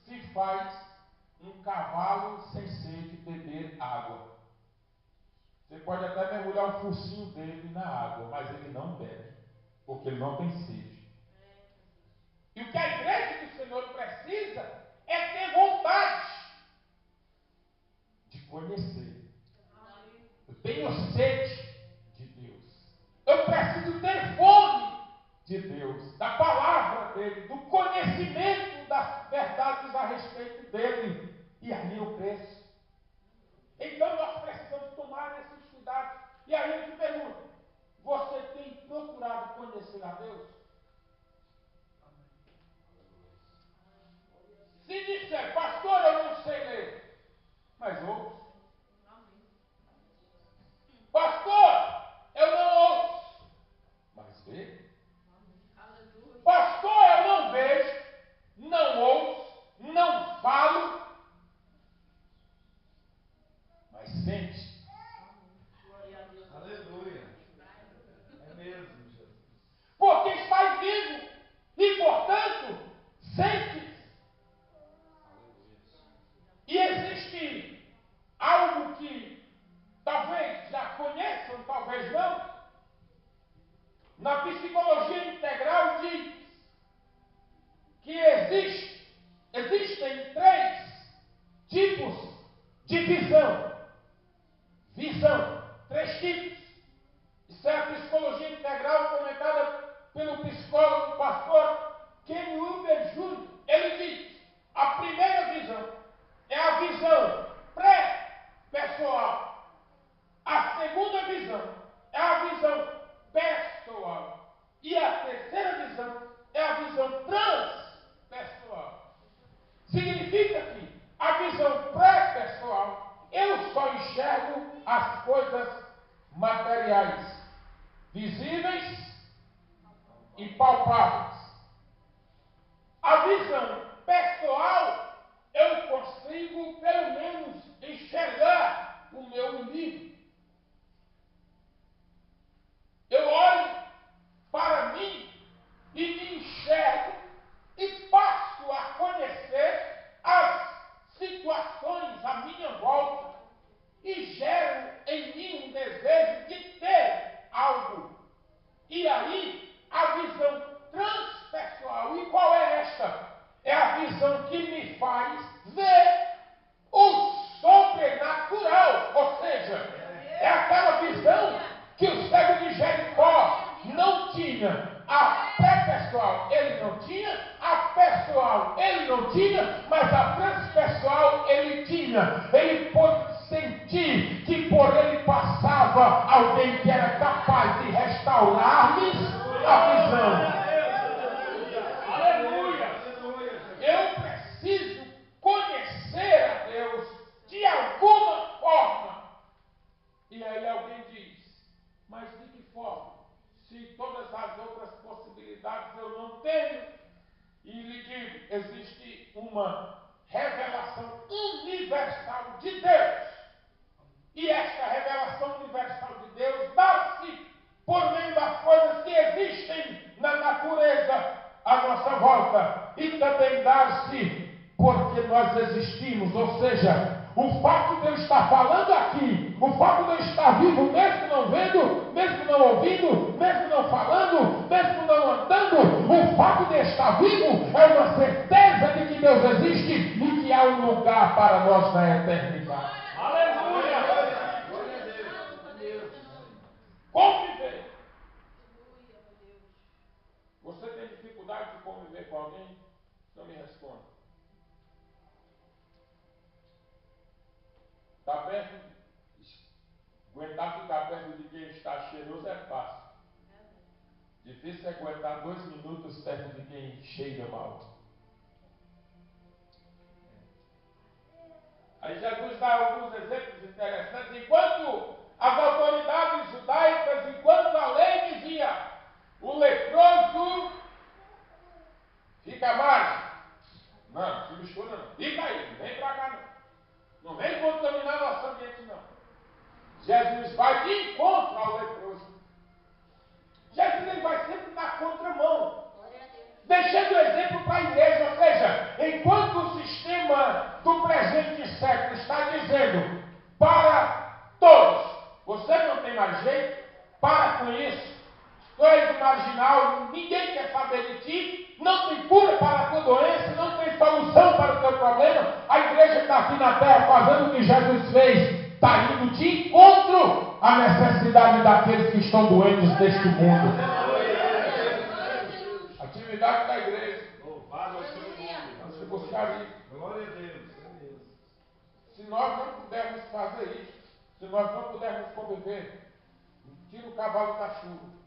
se faz um cavalo sem sede beber água. Você pode até mergulhar o focinho dele na água, mas ele não bebe, porque ele não tem sede. E o que a igreja do Senhor precisa é ter vontade de conhecer. Eu tenho sede de Deus. Eu preciso ter fome de Deus, da palavra dele, do conhecimento das verdades a respeito dele. E aí eu cresço. Então nós precisamos tomar esses cuidados. E aí eu te pergunto, você tem procurado conhecer a Deus? Se disser, pastor, eu não sei ler, mas ouço. Pastor, eu não ouço, mas vê. Pastor, eu não vejo, não ouço, não falo, mas sente. Aleluia. É mesmo, Jesus. Porque estás vivo e, portanto, sentes. E existe algo que talvez já conheçam, talvez não. Na psicologia integral diz que existem 3 tipos de visão. Visão, 3 tipos. Isso é a psicologia integral comentada pelo psicólogo pastor Ken Wilber Jr. Ele diz, a primeira visão é a visão pré-pessoal. A segunda visão é a visão pessoal. E a terceira visão é a visão transpessoal. Significa que a visão pré-pessoal, eu só enxergo as coisas materiais, visíveis e palpáveis. A visão pessoal, eu consigo pelo menos enxergar o meu umbigo. faz ver o sobrenatural. Ou seja, é aquela visão que o cego de Jericó não tinha. A pré-pessoal ele não tinha, a pessoal ele não tinha, mas a transpessoal ele tinha. Ele pôde sentir que por ele passava alguém que era capaz de restaurar-lhes a visão. Eu preciso conhecer a Deus de alguma forma. E aí alguém diz, mas de que forma? Se todas as outras possibilidades eu não tenho. E lhe digo, existe uma revelação universal de Deus. E esta revelação universal de Deus dá-se por meio das coisas que existem na natureza à nossa volta. E também dá-se porque nós existimos. Ou seja, o fato de eu estar falando aqui, o fato de eu estar vivo, mesmo não vendo, mesmo não ouvindo, mesmo não falando, mesmo não andando, o fato de estar vivo é uma certeza de que Deus existe e que há um lugar para nós na eternidade. Aleluia! Conviver. Você tem dificuldade de conviver com alguém? Não me responda. Está perto, aguentar ficar perto de quem está cheiroso é fácil. Difícil é aguentar 2 minutos perto de quem cheira mal. Aí Jesus dá alguns exemplos interessantes. Enquanto as autoridades judaicas, enquanto a lei dizia, o leproso fica à margem. Não, se mistura não. Fica aí, não vem para cá não. Não vem contaminar nosso ambiente, não. Jesus vai de encontro ao leproso. Jesus ele vai sempre na contramão. Deixando o exemplo para a igreja. Ou seja, enquanto o sistema do presente século está dizendo para todos, você não tem mais jeito, para com isso. Tu és um marginal, ninguém quer saber de ti, não tem cura para a tua doença, não tem solução para o teu problema. A igreja está aqui na terra fazendo o que Jesus fez, está indo de encontro à necessidade daqueles que estão doentes deste mundo. Atividade da igreja. Louvado ao seu nome. Vamos buscar isso. Glória a Deus. Se nós não pudermos fazer isso, se nós não pudermos conviver, tira o cavalo da chuva.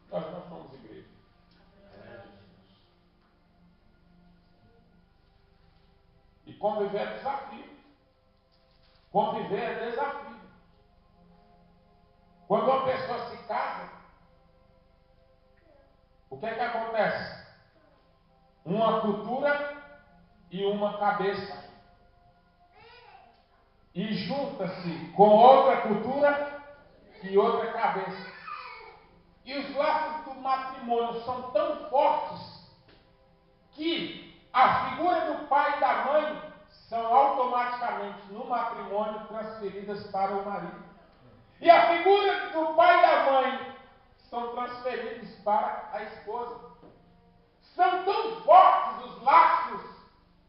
Nós não somos igreja. E conviver é desafio. Conviver é desafio. Quando uma pessoa se casa, o que é que acontece? Uma cultura e uma cabeça. E junta-se com outra cultura e outra cabeça. E os laços do matrimônio são tão fortes que a figura do pai e da mãe são automaticamente no matrimônio transferidas para o marido. E a figura do pai e da mãe são transferidos para a esposa. São tão fortes os laços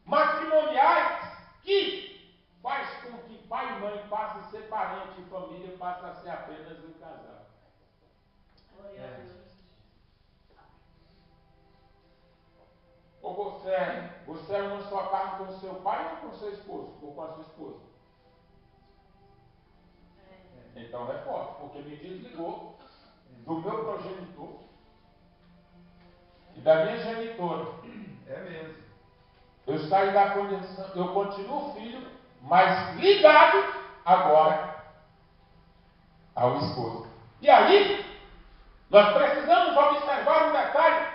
matrimoniais que faz com que pai e mãe passem a ser parente e família passem a ser apenas um casal. Ou você é uma só carne com o seu pai ou com o seu esposo? Ou com a sua esposa? Então é forte, porque me desligou do meu progenitor e da minha genitora. É mesmo. Eu saí da condição, eu continuo filho, mas ligado agora ao esposo. E aí, nós precisamos observar um detalhe,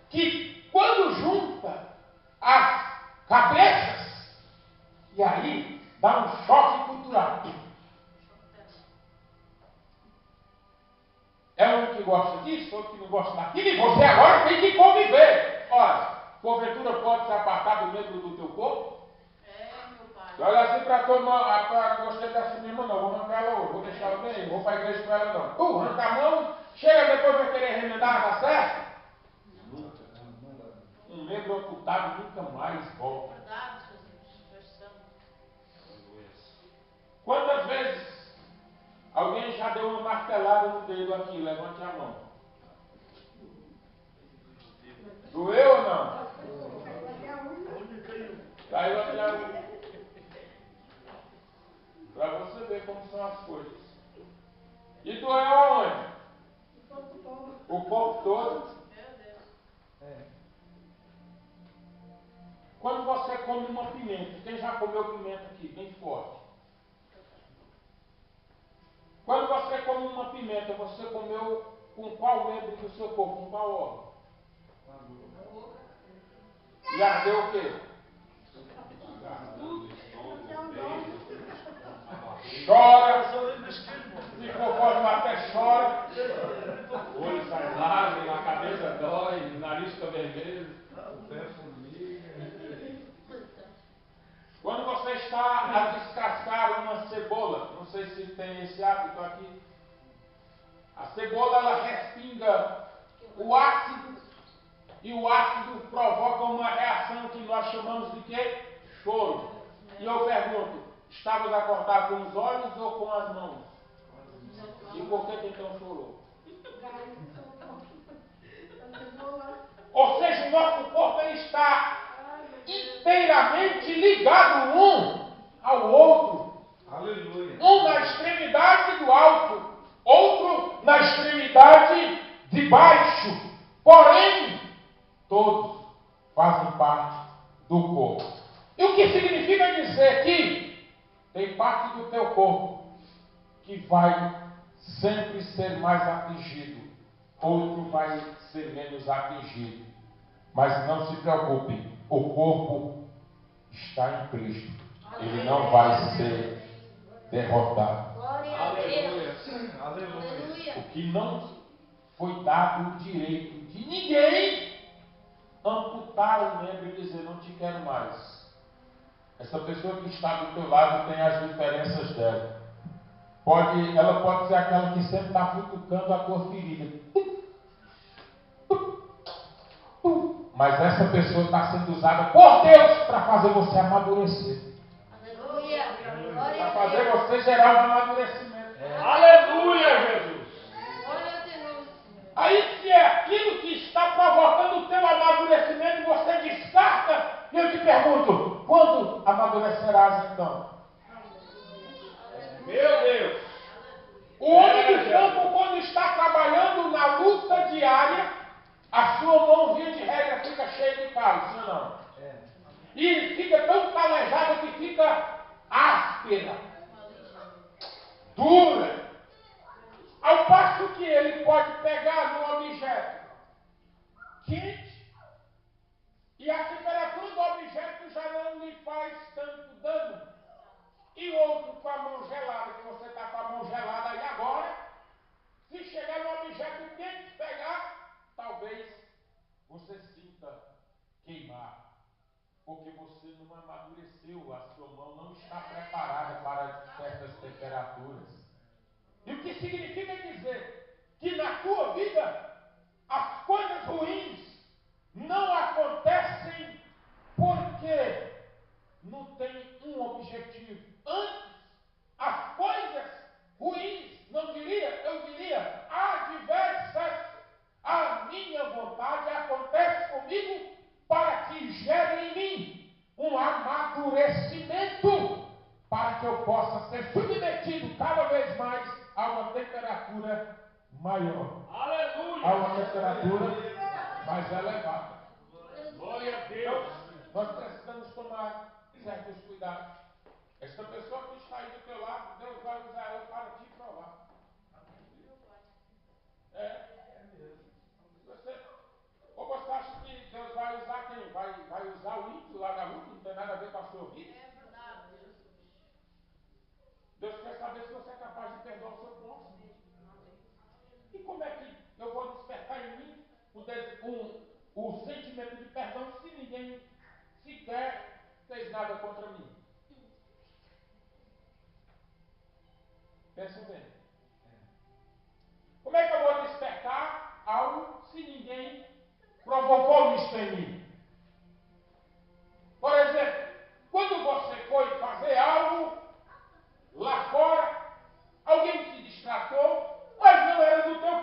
que quando junta as cabeças, e aí dá um choque cultural. É um que gosta disso, outro que não gosta daquilo, e você agora tem que conviver. Ora, porventura pode se apartar do membro do teu corpo? Meu pai. Olha assim para a tua mão, não gostei dessa minha mão, não, vou arrancar ela hoje, vou deixar ela bem, vou para a igreja com ela não. Tu arranca a mão, chega depois vai querer remendar, dá certo? Um membro amputado nunca mais volta. doeu aqui? Levante a mão. Doeu ou não? Caiu até a unha. Para você ver como são as coisas. E doeu aonde? O corpo todo. Quando você come uma pimenta, quem já comeu pimenta aqui, bem forte? Quando você come uma pimenta, você comeu com qual membro do seu corpo? Com qual órgão? E ardeu o quê? Chora. Se for forte, até chora. O olho sai lágrima, a cabeça dói, o nariz fica vermelho. Quando você está a descascar uma cebola, não sei se tem esse hábito aqui, a cebola ela respinga o ácido e o ácido provoca uma reação que nós chamamos de quê? Choro. E eu pergunto, estavas a cortar com os olhos ou com as mãos? E por que então chorou? Ou seja, o nosso corpo ele está inteiramente ligado um ao outro. Aleluia. Um na extremidade do alto, outro na extremidade de baixo. Porém, todos fazem parte do corpo. E o que significa dizer que tem parte do teu corpo que vai sempre ser mais atingido, outro vai ser menos atingido. Mas não se preocupe, o corpo está em Cristo. Ele não vai ser derrotado. Aleluia. Aleluia. O que não foi dado o direito de ninguém amputar o membro e dizer, não te quero mais. Essa pessoa que está do teu lado tem as diferenças dela. Ela pode ser aquela que sempre está futucando a tua ferida. Mas essa pessoa está sendo usada por Deus para fazer você amadurecer. Para fazer você gerar um amadurecimento. Aleluia, Jesus. Aí se é aquilo que está provocando o teu amadurecimento, você descarta, e eu te pergunto, quando amadurecerás então? Meu Deus. O homem do campo, quando está trabalhando na luta diária, a sua mão, via de regra, fica cheia de calo, sim ou não? E fica tão calejada que fica áspera, dura. Ao passo que ele pode pegar num objeto quente e a temperatura do objeto já não lhe faz tanto dano. E outro com a mão gelada, que você está com a mão gelada e agora, se chegar no objeto quente e pegar, talvez você sinta queimar. Porque você não amadureceu, a sua mão não está preparada para certas temperaturas. E o que significa dizer que na tua vida as coisas ruins não acontecem porque não tem um objetivo. Antes, as coisas ruins, eu diria, adversas à minha vontade, acontece comigo para que gere em mim um amadurecimento, para que eu possa ser submetido cada vez mais a uma temperatura maior. Aleluia. A uma temperatura mais elevada. Glória a Deus. Nós precisamos tomar certos cuidados. Esta pessoa que está aí do teu lado, Deus vai usar ela para te provar. Ou você acha que Deus vai usar quem? Vai usar o ímpio lá da rua, que não tem nada a ver com a sua vida? Deus quer saber se você é capaz de perdoar o seu próximo. E como é que eu vou despertar em mim o sentimento de perdão se ninguém sequer fez nada contra mim? Pensem bem. Como é que eu vou despertar algo se ninguém provocou isso em mim? Por exemplo, quando você foi fazer algo lá fora, alguém te distratou, mas não era do teu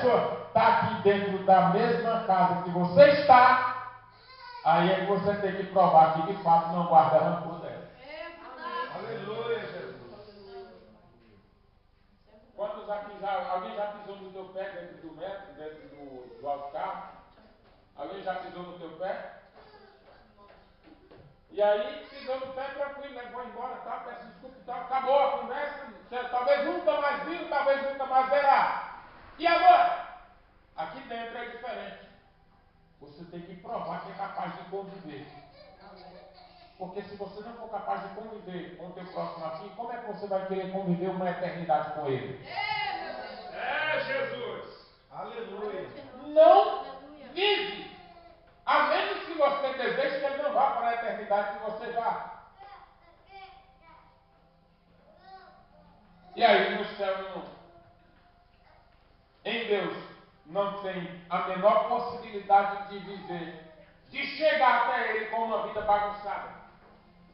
pessoa está aqui dentro da mesma casa que você está, aí é que você tem que provar que de fato não guarda rancor dela. Aleluia, Jesus. Quantos aqui alguém já pisou no teu pé dentro do metro, dentro do autocarro? Alguém já pisou no teu pé? E aí, pisou no pé tranquilo, levou embora, tá, peço desculpa, tá, acabou a conversa, talvez nunca mais viram, talvez nunca mais verá. E agora? Aqui dentro é diferente. Você tem que provar que é capaz de conviver. Porque se você não for capaz de conviver com o teu próximo aqui, como é que você vai querer conviver uma eternidade com ele? É, Jesus. Aleluia. Não vive. A menos que você deseje que ele não vá para a eternidade, que você vá. E aí no céu em Deus não tem a menor possibilidade de viver, de chegar até ele com uma vida bagunçada.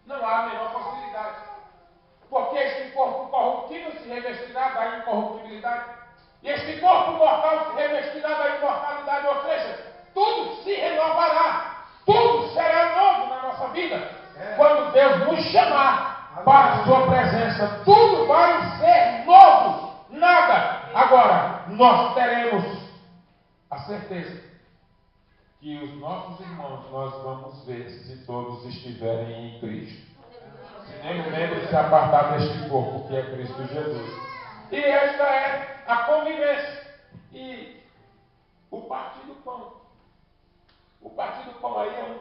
Não há a menor possibilidade. Porque este corpo corruptível se revestirá da incorruptibilidade. E este corpo mortal se revestirá da imortalidade. Ou seja, tudo se renovará. Tudo será novo na nossa vida. Quando Deus nos chamar para a sua presença, tudo vai ser novo. Nada. Agora, nós teremos a certeza que os nossos irmãos nós vamos ver se todos estiverem em Cristo. Se nenhum membro se apartar deste corpo, que é Cristo Jesus. E esta é a convivência. E o partir do pão. O partir do pão aí é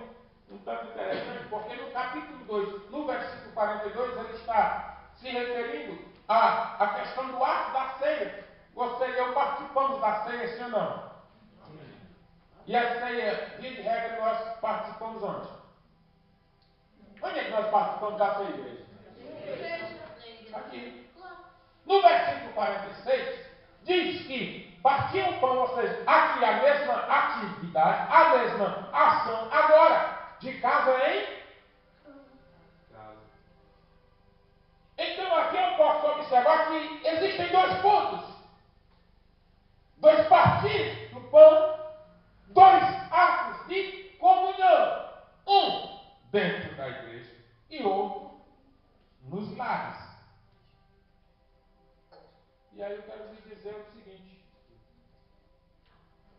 um tanto interessante, porque no capítulo 2, no versículo 42, ele está se referindo à questão do ato da ceia. Você e eu participamos da ceia, sim ou não? E a ceia, via de regra, nós participamos onde? Onde é que nós participamos da ceia, igreja? Aqui. No versículo 46, diz que partir o pão, ou seja, aqui a mesma atividade, a mesma ação, agora, de casa em casa. Então aqui eu posso observar que existem dois pontos. Dois partir do pão, dois atos de comunhão. Um dentro da igreja e outro nos lares. E aí eu quero lhe dizer o seguinte,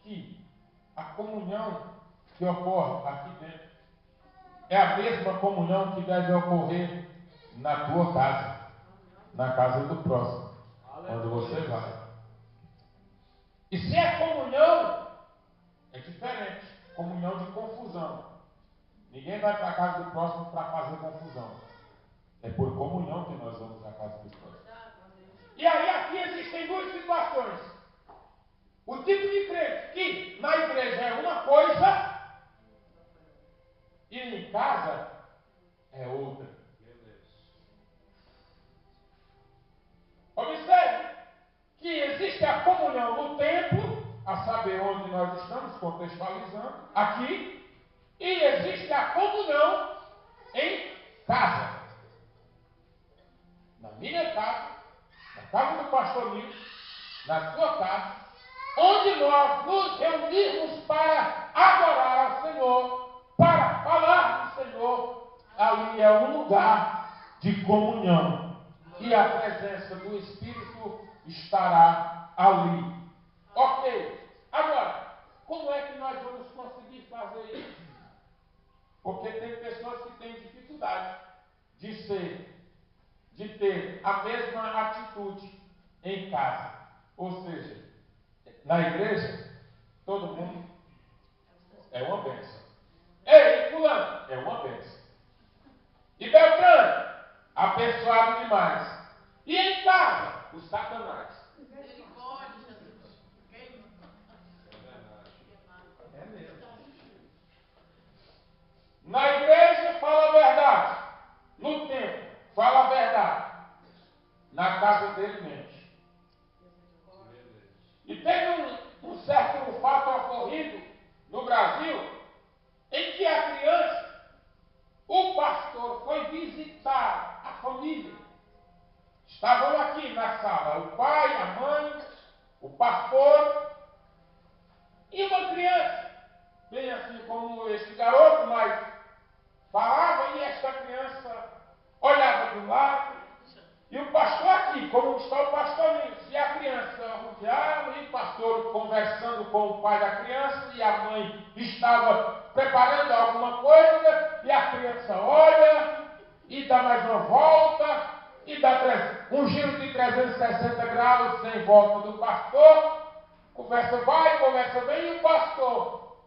que a comunhão que ocorre aqui dentro é a mesma comunhão que deve ocorrer na tua casa, na casa do próximo, quando você vai. E se é comunhão, é diferente. Comunhão de confusão. Ninguém vai para a casa do próximo para fazer confusão. É por comunhão que nós vamos à casa do próximo. E aí aqui existem duas situações. O tipo de crente que na igreja é uma coisa e em casa é outra. Observe que existe a comunhão no templo, a saber onde nós estamos contextualizando, aqui, e existe a comunhão em casa. Na minha casa, na casa do pastor Nilson, na sua casa, onde nós nos reunirmos para adorar ao Senhor, para falar do Senhor, ali é um lugar de comunhão. E a presença do Espírito estará ali. Ok. Agora, como é que nós vamos conseguir fazer isso? Porque tem pessoas que têm dificuldade de ter a mesma atitude em casa. Ou seja, na igreja, todo mundo é uma bênção. Ei, fulano, é uma bênção. E Beltrano, abençoado demais. E em casa, o Satanás. É mesmo. Na igreja, fala a verdade. No templo, fala a verdade. Na casa dele, mente. E teve um certo fato ocorrido no Brasil, em que a criança, o pastor foi visitar a família. Estavam aqui na sala o pai, a mãe, o pastor E uma criança, bem assim como este garoto, mas falava e esta criança olhava do lado. E o pastor aqui, como está o pastor nisso, e a criança rodeava, e o pastor conversando com o pai da criança, e a mãe estava preparando alguma coisa, e a criança olha, e dá mais uma volta, e dá um giro de 360 graus em volta do pastor. Conversa vai, conversa vem, e o pastor,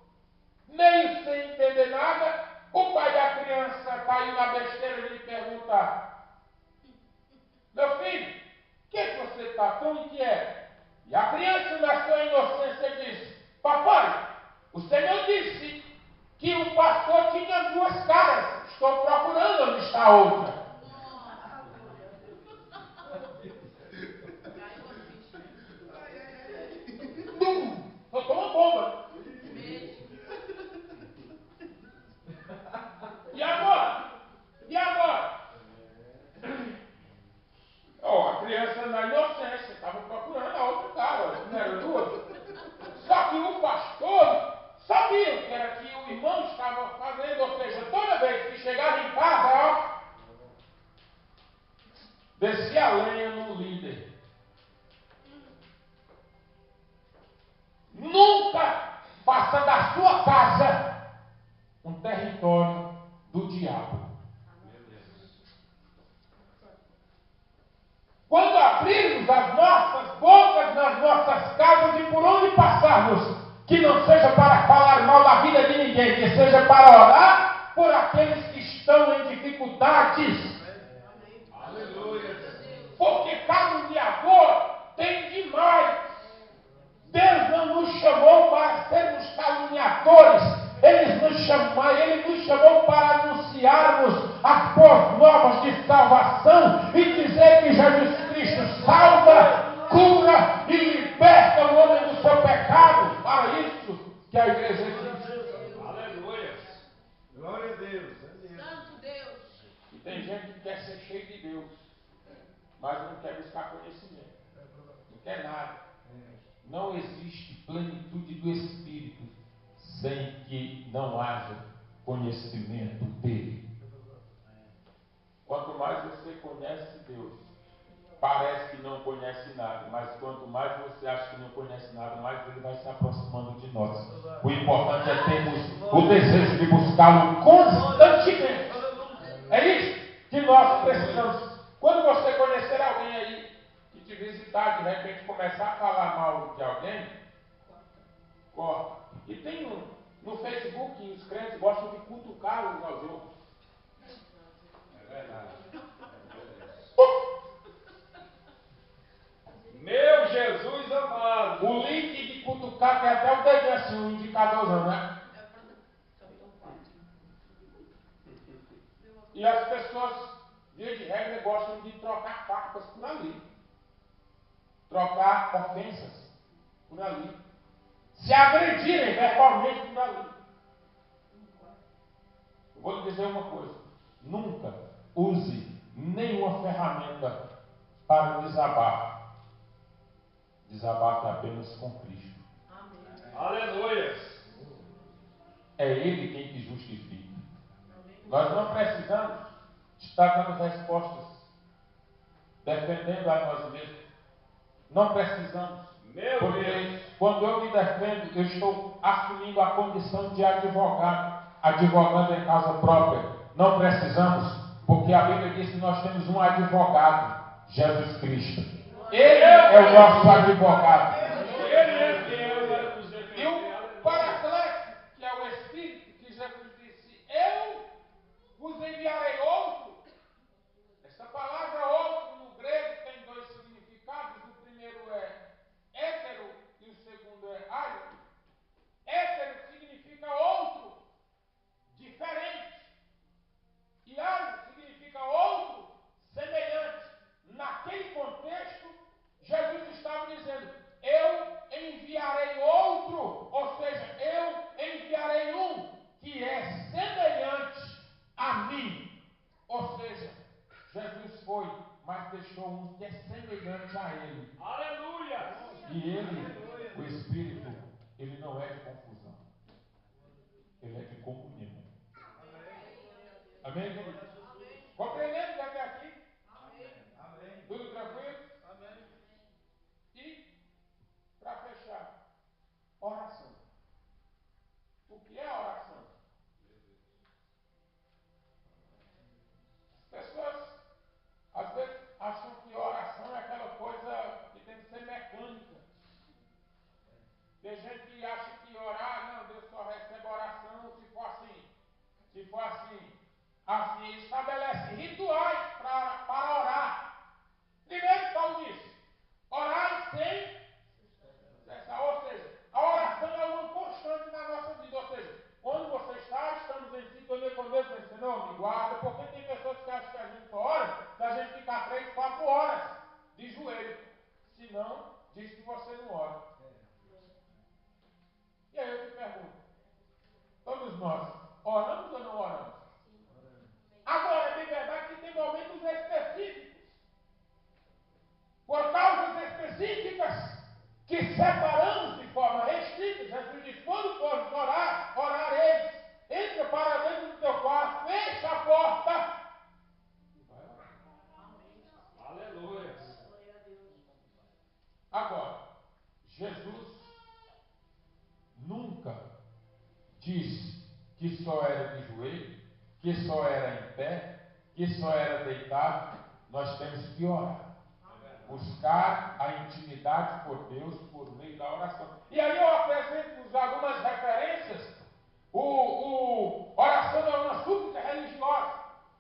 meio sem entender nada, o pai da criança caiu na besteira de lhe perguntar: meu filho, o que você está tão inquieto? E a criança, na sua inocência, disse: papai, o Senhor disse que o pastor tinha duas caras. Estou procurando onde está a outra. Soltou uma bomba. E agora? E agora? A criança, na inocência, estava procurando a outra cara, não era duas. Só que o pastor sabia que era que o irmão estava fazendo, ou seja, toda vez que chegava em casa, descia a lenha no líder. Nunca faça da sua casa um território do diabo. Quando abrirmos as nossas bocas nas nossas casas e por onde passarmos, que não seja para falar mal da vida de ninguém, que seja para orar por aqueles que estão em dificuldades. Aleluia. Porque caluniador tem demais. Deus não nos chamou para sermos caluniadores. Ele nos chamou para anunciarmos as boas novas de salvação e dizer que Jesus Cristo salva, cura e liberta o homem do seu pecado. Para isso que a igreja existe. Aleluia. Glória a Deus. Santo Deus. E tem gente que quer ser cheio de Deus, mas não quer buscar conhecimento. Não quer nada. Não existe plenitude do Espírito sem que não haja conhecimento dele. Quanto mais você conhece Deus, parece que não conhece nada, mas quanto mais você acha que não conhece nada, mais ele vai se aproximando de nós. O importante é termos o desejo de buscá-lo constantemente. É isso que nós precisamos. Quando você conhecer alguém aí que te visitar, de repente começar a falar mal de alguém, corta. E tem no Facebook, os crentes gostam de cutucar uns aos outros. É verdade. Meu Jesus amado. O link de cutucar tem até o dedinho assim, um indicadorzão, né? E as pessoas, via de regra, gostam de trocar farpas por ali. Trocar ofensas por ali. Se agredirem verbalmente por ali. Eu vou lhe dizer uma coisa. Nunca use nenhuma ferramenta para desabafo. Desabafe apenas com Cristo. Amém. Aleluia. É Ele quem te justifica. Nós não precisamos estar dando respostas, defendendo a nós mesmos. Não precisamos. Porque quando eu me defendo, eu estou assumindo a condição de advogado, advogando em causa própria. Não precisamos, porque a Bíblia diz que nós temos um advogado, Jesus Cristo. Ele é o nosso advogado. E o Paracleto, que é o Espírito, que Jesus disse: eu vos enviarei outro. Essa palavra outro no grego tem dois significados. O primeiro é hétero e o segundo é ário. Hétero significa outro, diferente. E ário significa outro, semelhante. Naquele contexto, Jesus estava dizendo: eu enviarei outro, ou seja, eu enviarei um que é semelhante a mim. Ou seja, Jesus foi, mas deixou um que é semelhante a ele. Aleluia. E ele, o Espírito, ele não é Tem gente que acha que orar, não, Deus só recebe oração se for assim. Se for assim. Assim, ele estabelece rituais para orar. Primeiro, Paulo diz, orar sem cessar. Ou seja, a oração é uma constante na nossa vida. Ou seja, onde você está, estamos em sintonia com Deus, dizendo, Senhor, me guarda, porque tem pessoas que acham que a gente só ora se a gente ficar 3, 4 horas de joelho. Se não, diz que você não ora. E aí eu te pergunto, todos nós, oramos ou não oramos? Agora, é bem verdade que tem momentos específicos, por causas específicas, que separamos de forma restrita. Jesus diz, quando fores orar, orareis. Entra para dentro do teu quarto, fecha a porta e vai orar. Aleluia. Agora, Jesus nunca disse que só era de joelho, que só era em pé, que só era deitado. Nós temos que orar. Buscar a intimidade por Deus por meio da oração. E aí eu apresento algumas referências. Oração é uma súplica religiosa.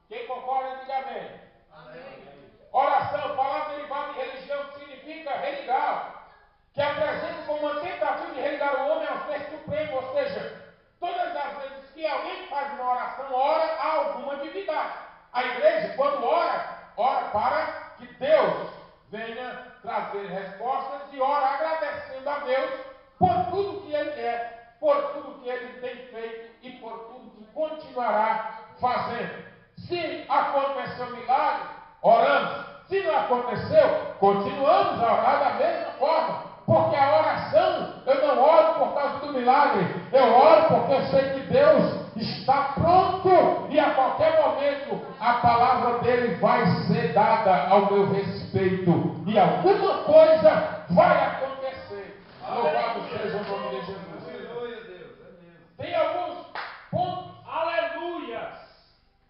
Quem concorda, diga amém. Amém. Oração, palavra derivada de religião, que significa religar, que apresenta como uma tentativa de religar o homem ao ser supremo, ou seja, todas as vezes que alguém faz uma oração, ora a alguma divindade. A igreja, quando ora, ora para que Deus venha trazer respostas e ora agradecendo a Deus por tudo que Ele é, por tudo que Ele tem feito e por tudo que continuará fazendo. Se aconteceu milagre, oramos. Se não aconteceu, continuamos a orar da mesma forma. Porque a oração, eu não oro por causa do milagre. Eu oro porque eu sei que Deus está pronto e a qualquer momento a palavra dele vai ser dada ao meu respeito. E alguma coisa vai acontecer. Louvado seja o nome de Jesus. Aleluia, Deus. É mesmo. Tem alguns pontos. Aleluia.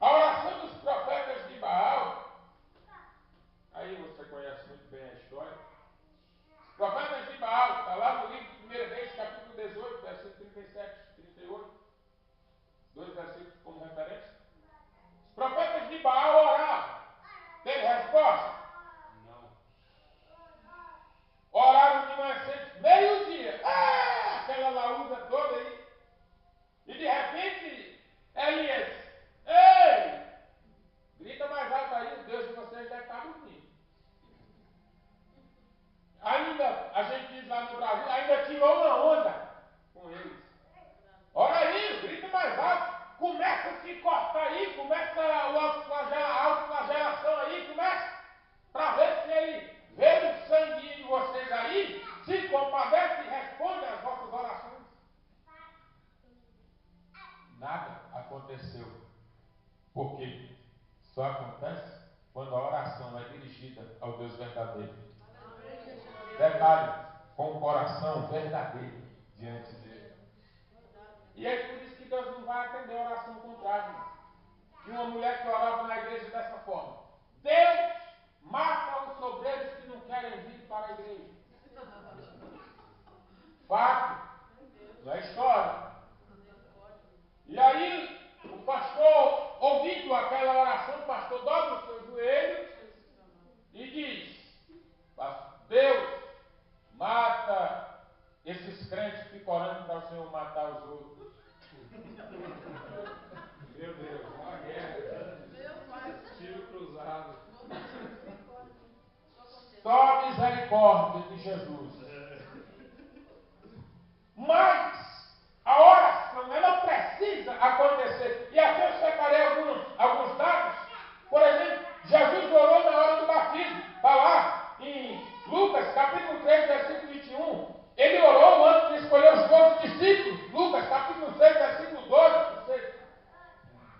A oração dos profetas de Baal. Aí você conhece muito bem a história. Os profetas de Baal, está lá no livro de 1 Reis, capítulo 18, versículo 37 e 38. 2 versículos como referência. Os profetas de Baal oravam. Teve resposta? Não. Oraram de manhã cedo, meio-dia. Aquela laúza toda aí. E de repente, Elias, ei! Grita mais alto aí, o Deus de vocês deve estar dormindo. Ainda, a gente diz lá no Brasil, ainda tirou uma onda com eles. Ora aí, grita mais alto. Começa a se cortar aí, começa a autoflagelação aí, começa para ver se ele vê o sangue de vocês aí, se compadece e responde às vossas orações. Nada aconteceu. Por quê? Só acontece quando a oração é dirigida ao Deus verdadeiro. Detalhe, com o coração verdadeiro diante dele. E é por isso que Deus não vai atender a oração contrária. De uma mulher que orava na igreja dessa forma. Deus mata os obreiros que não querem vir para a igreja. Fato. Não é história. E aí, o pastor, ouvindo aquela oração, o pastor dobra o seu joelho e diz: Deus, mata esses crentes que ficam orando para o Senhor matar os outros. Meu Deus, uma guerra. Tiro cruzado. Só a misericórdia de Jesus. Mas a oração, ela precisa acontecer. E aqui eu separei alguns dados. Por exemplo, Jesus orou na hora do batismo. Está lá em Lucas, capítulo 3, versículo 21. Ele orou antes de escolher os 12 discípulos. Lucas, capítulo 6, versículo 12. Você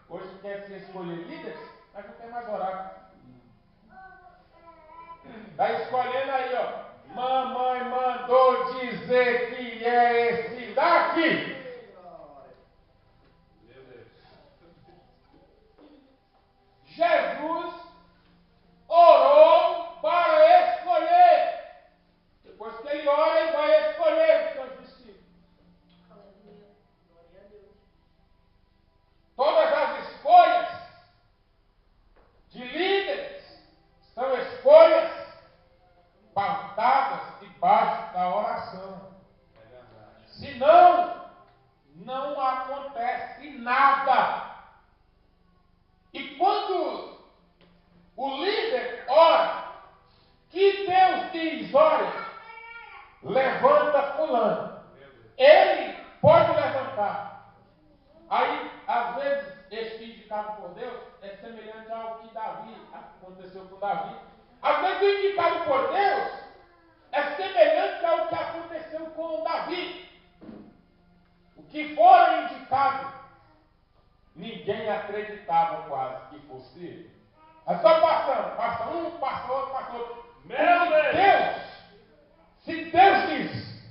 hoje quer se escolher líderes, mas não quer mais orar. Está escolhendo aí, ó. Mamãe mandou dizer que é esse daqui. Meu Deus. Jesus orou para escolher. Depois que ele ora, ele vai escolher os seus discípulos. nada. E quando o líder ora, que Deus diz, olha, levanta fulano. Ele pode levantar. Aí, às vezes, este indicado por Deus é semelhante ao que Davi, aconteceu com Davi. Às vezes o indicado por Deus é semelhante ao que aconteceu com Davi. O que for indicado, ninguém acreditava quase que fosse ele. É só passando, passa um, passa outro, passa outro. Meu Deus! Se Deus diz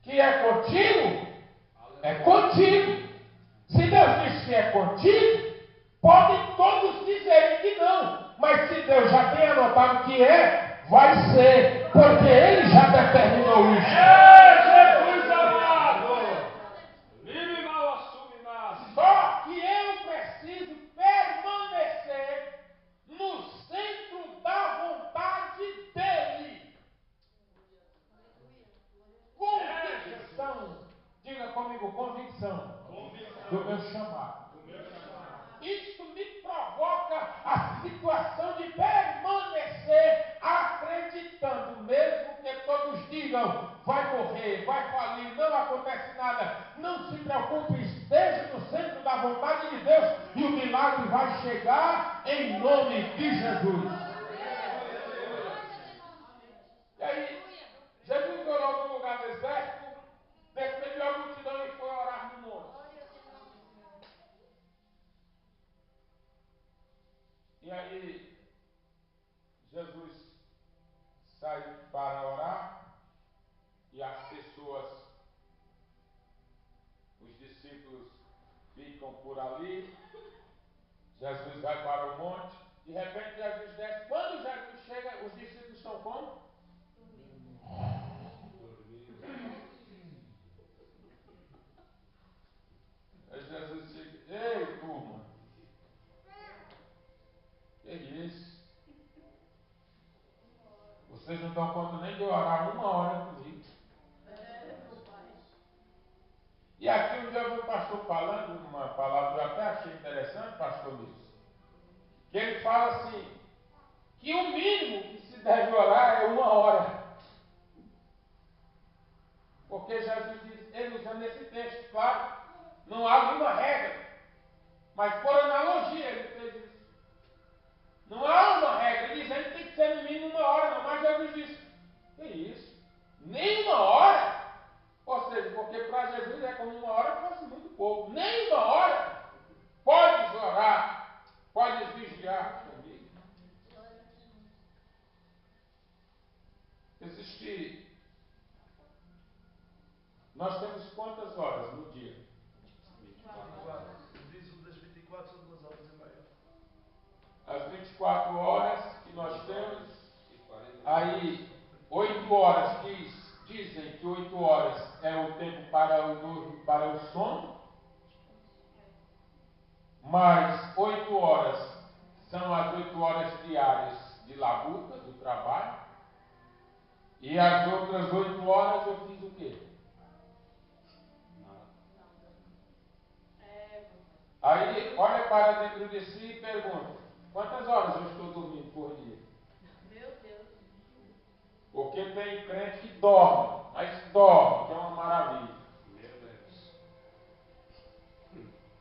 que é contigo, é contigo. Se Deus diz que é contigo, podem todos dizerem que não. Mas se Deus já tem anotado que é, vai ser. Porque Ele já determinou isso. Jesus amado! Livre mal assume mas. Só que eu preciso permanecer no centro da vontade dEle. Convicção. Diga comigo, convicção. Do meu chamado. Isso me provoca a situação de permanecer acreditando, mesmo que todos digam, vai morrer, vai falir, não acontece nada. Não se preocupe, esteja no centro da vontade de Deus e o milagre vai chegar em nome de Jesus. E aí, Jesus orou no lugar deserto, despediu a multidão e foi orar no monte. E aí, Jesus sai para orar e as pessoas, os discípulos ficam por ali. Jesus vai para o monte, de repente Jesus desce. Quando Jesus chega, os discípulos estão como? Aí Jesus chega, ei turma, que isso? Vocês não dão conta nem de orar uma hora comigo. E aqui um dia eu vi o pastor falando uma palavra, eu até achei interessante, pastor Luiz, que ele fala assim, que o mínimo que se deve orar é uma hora. Porque Jesus diz, ele usando esse texto, claro, não há nenhuma regra, mas por analogia ele fez isso. Não há uma regra dizendo que tem que ser no mínimo uma hora, não, mas Jesus disse, que isso? Nem uma hora? Ou seja, porque para Jesus é como uma hora fosse muito pouco. Nem uma hora. Podes orar, podes vigiar comigo. Nós temos quantas horas no dia? 24. O dízimo das 24 são 2 horas e meia. As 24 horas que nós temos, aí 8 horas dizem que 8 horas é o tempo para o sono, mais 8 horas são as 8 horas diárias de labuta, do trabalho, e as outras 8 horas eu fiz o quê? Aí olha para dentro de si e pergunta, quantas horas eu estou dormindo por dia? Meu Deus. Porque tem crente que dorme, mas dorme, que é uma maravilha. Meu Deus.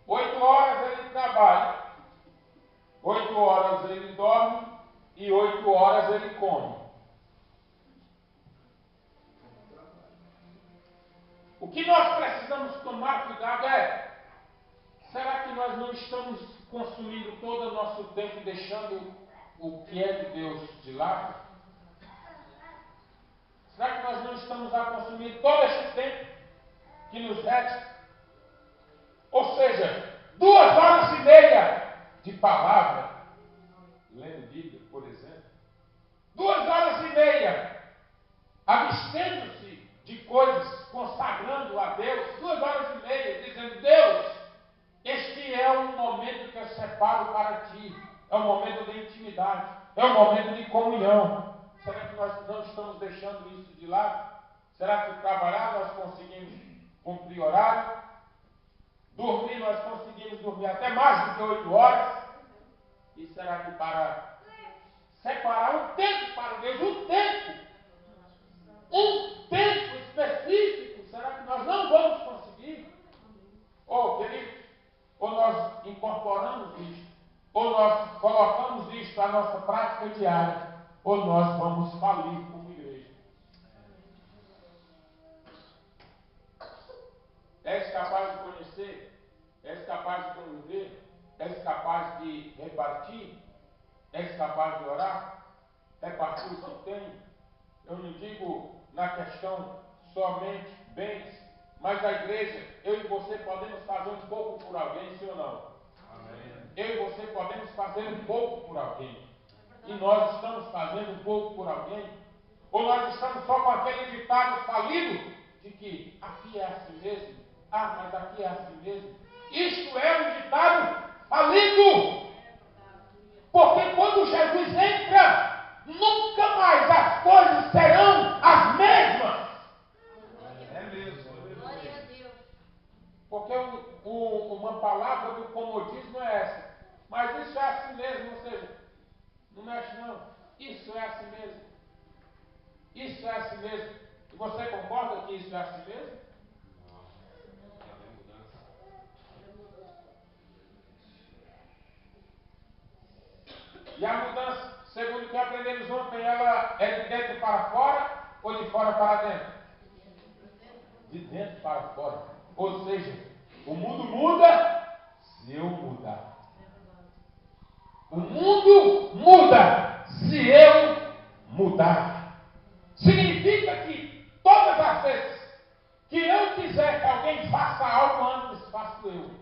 8 horas ele trabalha, 8 horas ele dorme e 8 horas ele come. O que nós precisamos tomar cuidado é, será que nós não estamos consumindo todo o nosso tempo deixando o que é de Deus de lado? Será que nós não estamos a consumir todo este tempo que nos resta? Ou seja, 2 horas e meia de palavra, lendo Bíblia, por exemplo. 2 horas e meia abstendo-se de coisas, consagrando a Deus. 2 horas e meia dizendo, Deus, este é o momento que eu separo para ti. É o momento de intimidade. É o momento de comunhão. Será que nós não estamos deixando isso de lado? Será que trabalhar nós conseguimos cumprir horário? Dormir nós conseguimos conseguimos dormir até mais do que 8 horas? E será que para separar um tempo para Deus, um tempo específico, será que nós não vamos conseguir? Queridos, ou nós incorporamos isto, ou nós colocamos isto à nossa prática diária, ou nós vamos falir como igreja. És capaz de conhecer? És capaz de conviver? És capaz de repartir? És capaz de orar? Repartir o que tem? Eu não digo na questão somente bens, mas a igreja, eu e você podemos fazer um pouco por alguém, sim ou não? Amém. Eu e você podemos fazer um pouco por alguém. E nós estamos fazendo um pouco por alguém? Ou nós estamos só com aquele ditado falido de que aqui é assim mesmo? Mas aqui é assim mesmo? Isto é um ditado falido. Porque quando Jesus entra, nunca mais as coisas serão as mesmas. É mesmo. Glória a Deus. Porque uma palavra do comodismo é essa. Mas isso é assim mesmo, ou seja, não mexe não. Isso é assim mesmo. Isso é assim mesmo. E você concorda que isso é assim mesmo? E a mudança, segundo o que aprendemos ontem, ela é de dentro para fora ou de fora para dentro? De dentro para fora. Ou seja, o mundo muda se eu mudar. O mundo muda se eu mudar. Significa que todas as vezes que eu quiser que alguém faça algo antes, faço eu.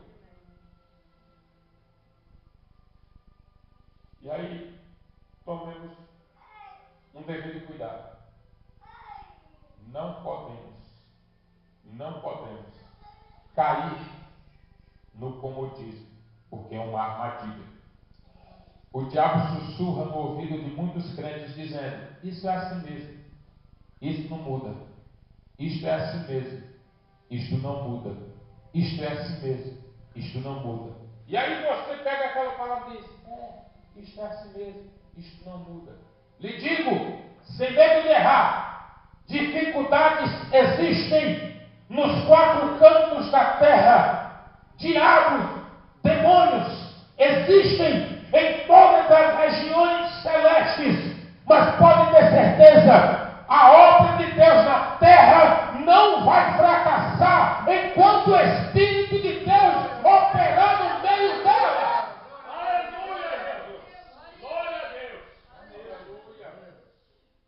E aí, tomemos um devido cuidado. Não podemos cair no comodismo, porque é uma armadilha. O diabo sussurra no ouvido de muitos crentes dizendo: isso é assim mesmo, isso não muda, isto é assim mesmo, isto não muda, isto é assim mesmo, isto não muda. E aí você pega aquela palavra e diz: isto é assim mesmo, isto não muda. Lhe digo, sem medo de errar, dificuldades existem nos 4 cantos da terra. Diabos, demônios existem em todas as regiões celestes. Mas pode ter certeza, a obra de Deus na terra não vai fracassar enquanto o Espírito de Deus operar no meio dela.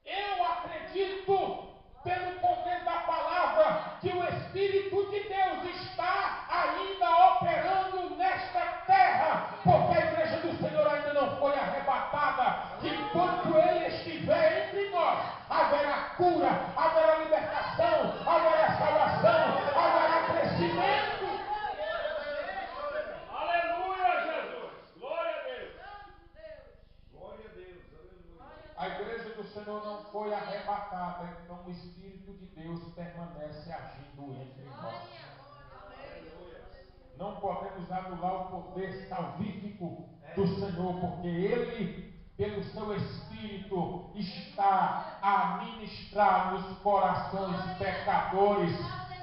Eu acredito, pelo poder da palavra, que o Espírito de Deus está ainda operando nesta terra, porque a igreja do Senhor ainda não foi arrebatada. Enquanto Ele estiver entre nós, haverá cura, haverá libertação, haverá salvação, haverá crescimento. Aleluia, Jesus! Glória a Deus! Glória a Deus. Aleluia. A igreja do Senhor não foi arrebatada, então o Espírito de Deus permanece agindo entre nós. Não podemos anular o poder salvífico do Senhor, porque Ele, pelo seu Espírito, está a ministrar nos corações pecadores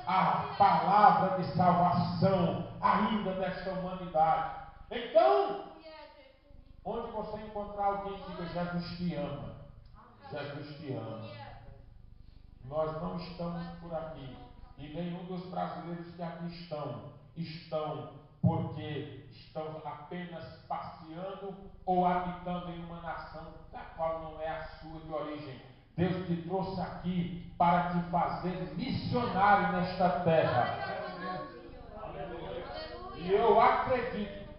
a palavra de salvação ainda desta humanidade. Então, onde você encontrar alguém que diga: Jesus te ama, Jesus te ama. Nós não estamos por aqui, e nenhum dos brasileiros que aqui estão porque estão apenas passeando ou habitando em uma nação da qual não é a sua de origem. Deus te trouxe aqui para te fazer missionário nesta terra. E eu acredito,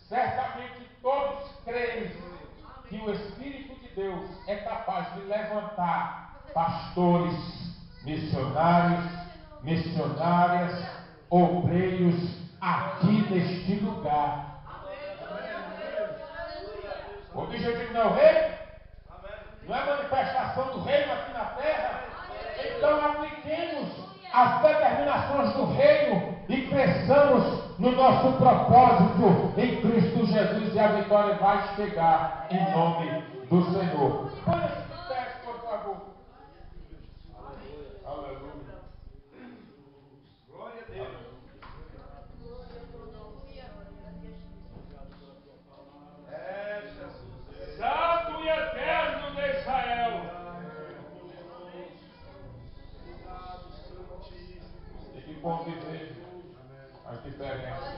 certamente todos creem, que o Espírito de Deus é capaz de levantar pastores, missionários, missionárias, obreiros aqui neste lugar. O objetivo não é o reino? Não é manifestação do reino aqui na terra? Então apliquemos as determinações do reino e cresçamos no nosso propósito em Cristo Jesus, e a vitória vai chegar em nome do Senhor. Põe-se de pé, por favor. Aleluia. Glória a Deus. É, Jesus. Santo e eterno de Israel. Tem que conviver as diferenças.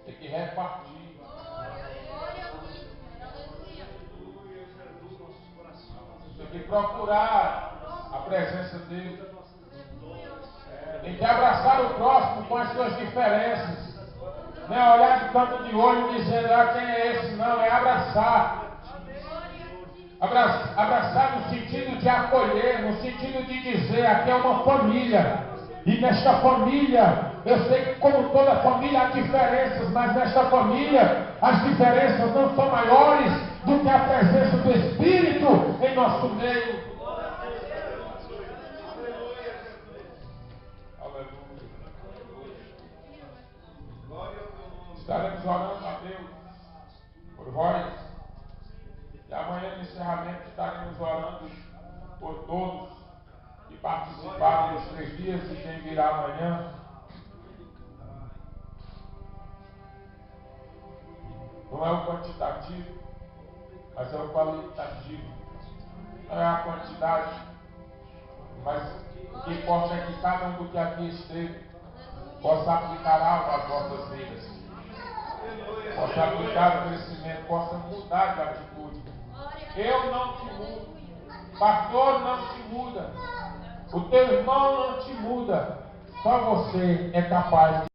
Tem que repartir. Tem que procurar a presença dele. Tem que abraçar o próximo com as suas diferenças. Não é olhar de canto de olho e dizer, ah, quem é esse? Não, é abraçar. Abraçar no sentido de acolher, no sentido de dizer, aqui é uma família. E nesta família, eu sei que como toda família há diferenças, mas nesta família as diferenças não são maiores do que a presença do Espírito em nosso meio. Estaremos orando a Deus por vós. E amanhã no encerramento estaremos orando por todos que participaram dos 3 dias e quem virá amanhã. Não é o quantitativo, mas é o qualitativo. Não é a quantidade, mas o que importa é que cada um do que aqui esteve possa aplicar algo às vossas vidas. Possa aplicar o crescimento, possa mudar de atitude. Eu não te mudo. Pastor não te muda. O teu irmão não te muda. Só você é capaz de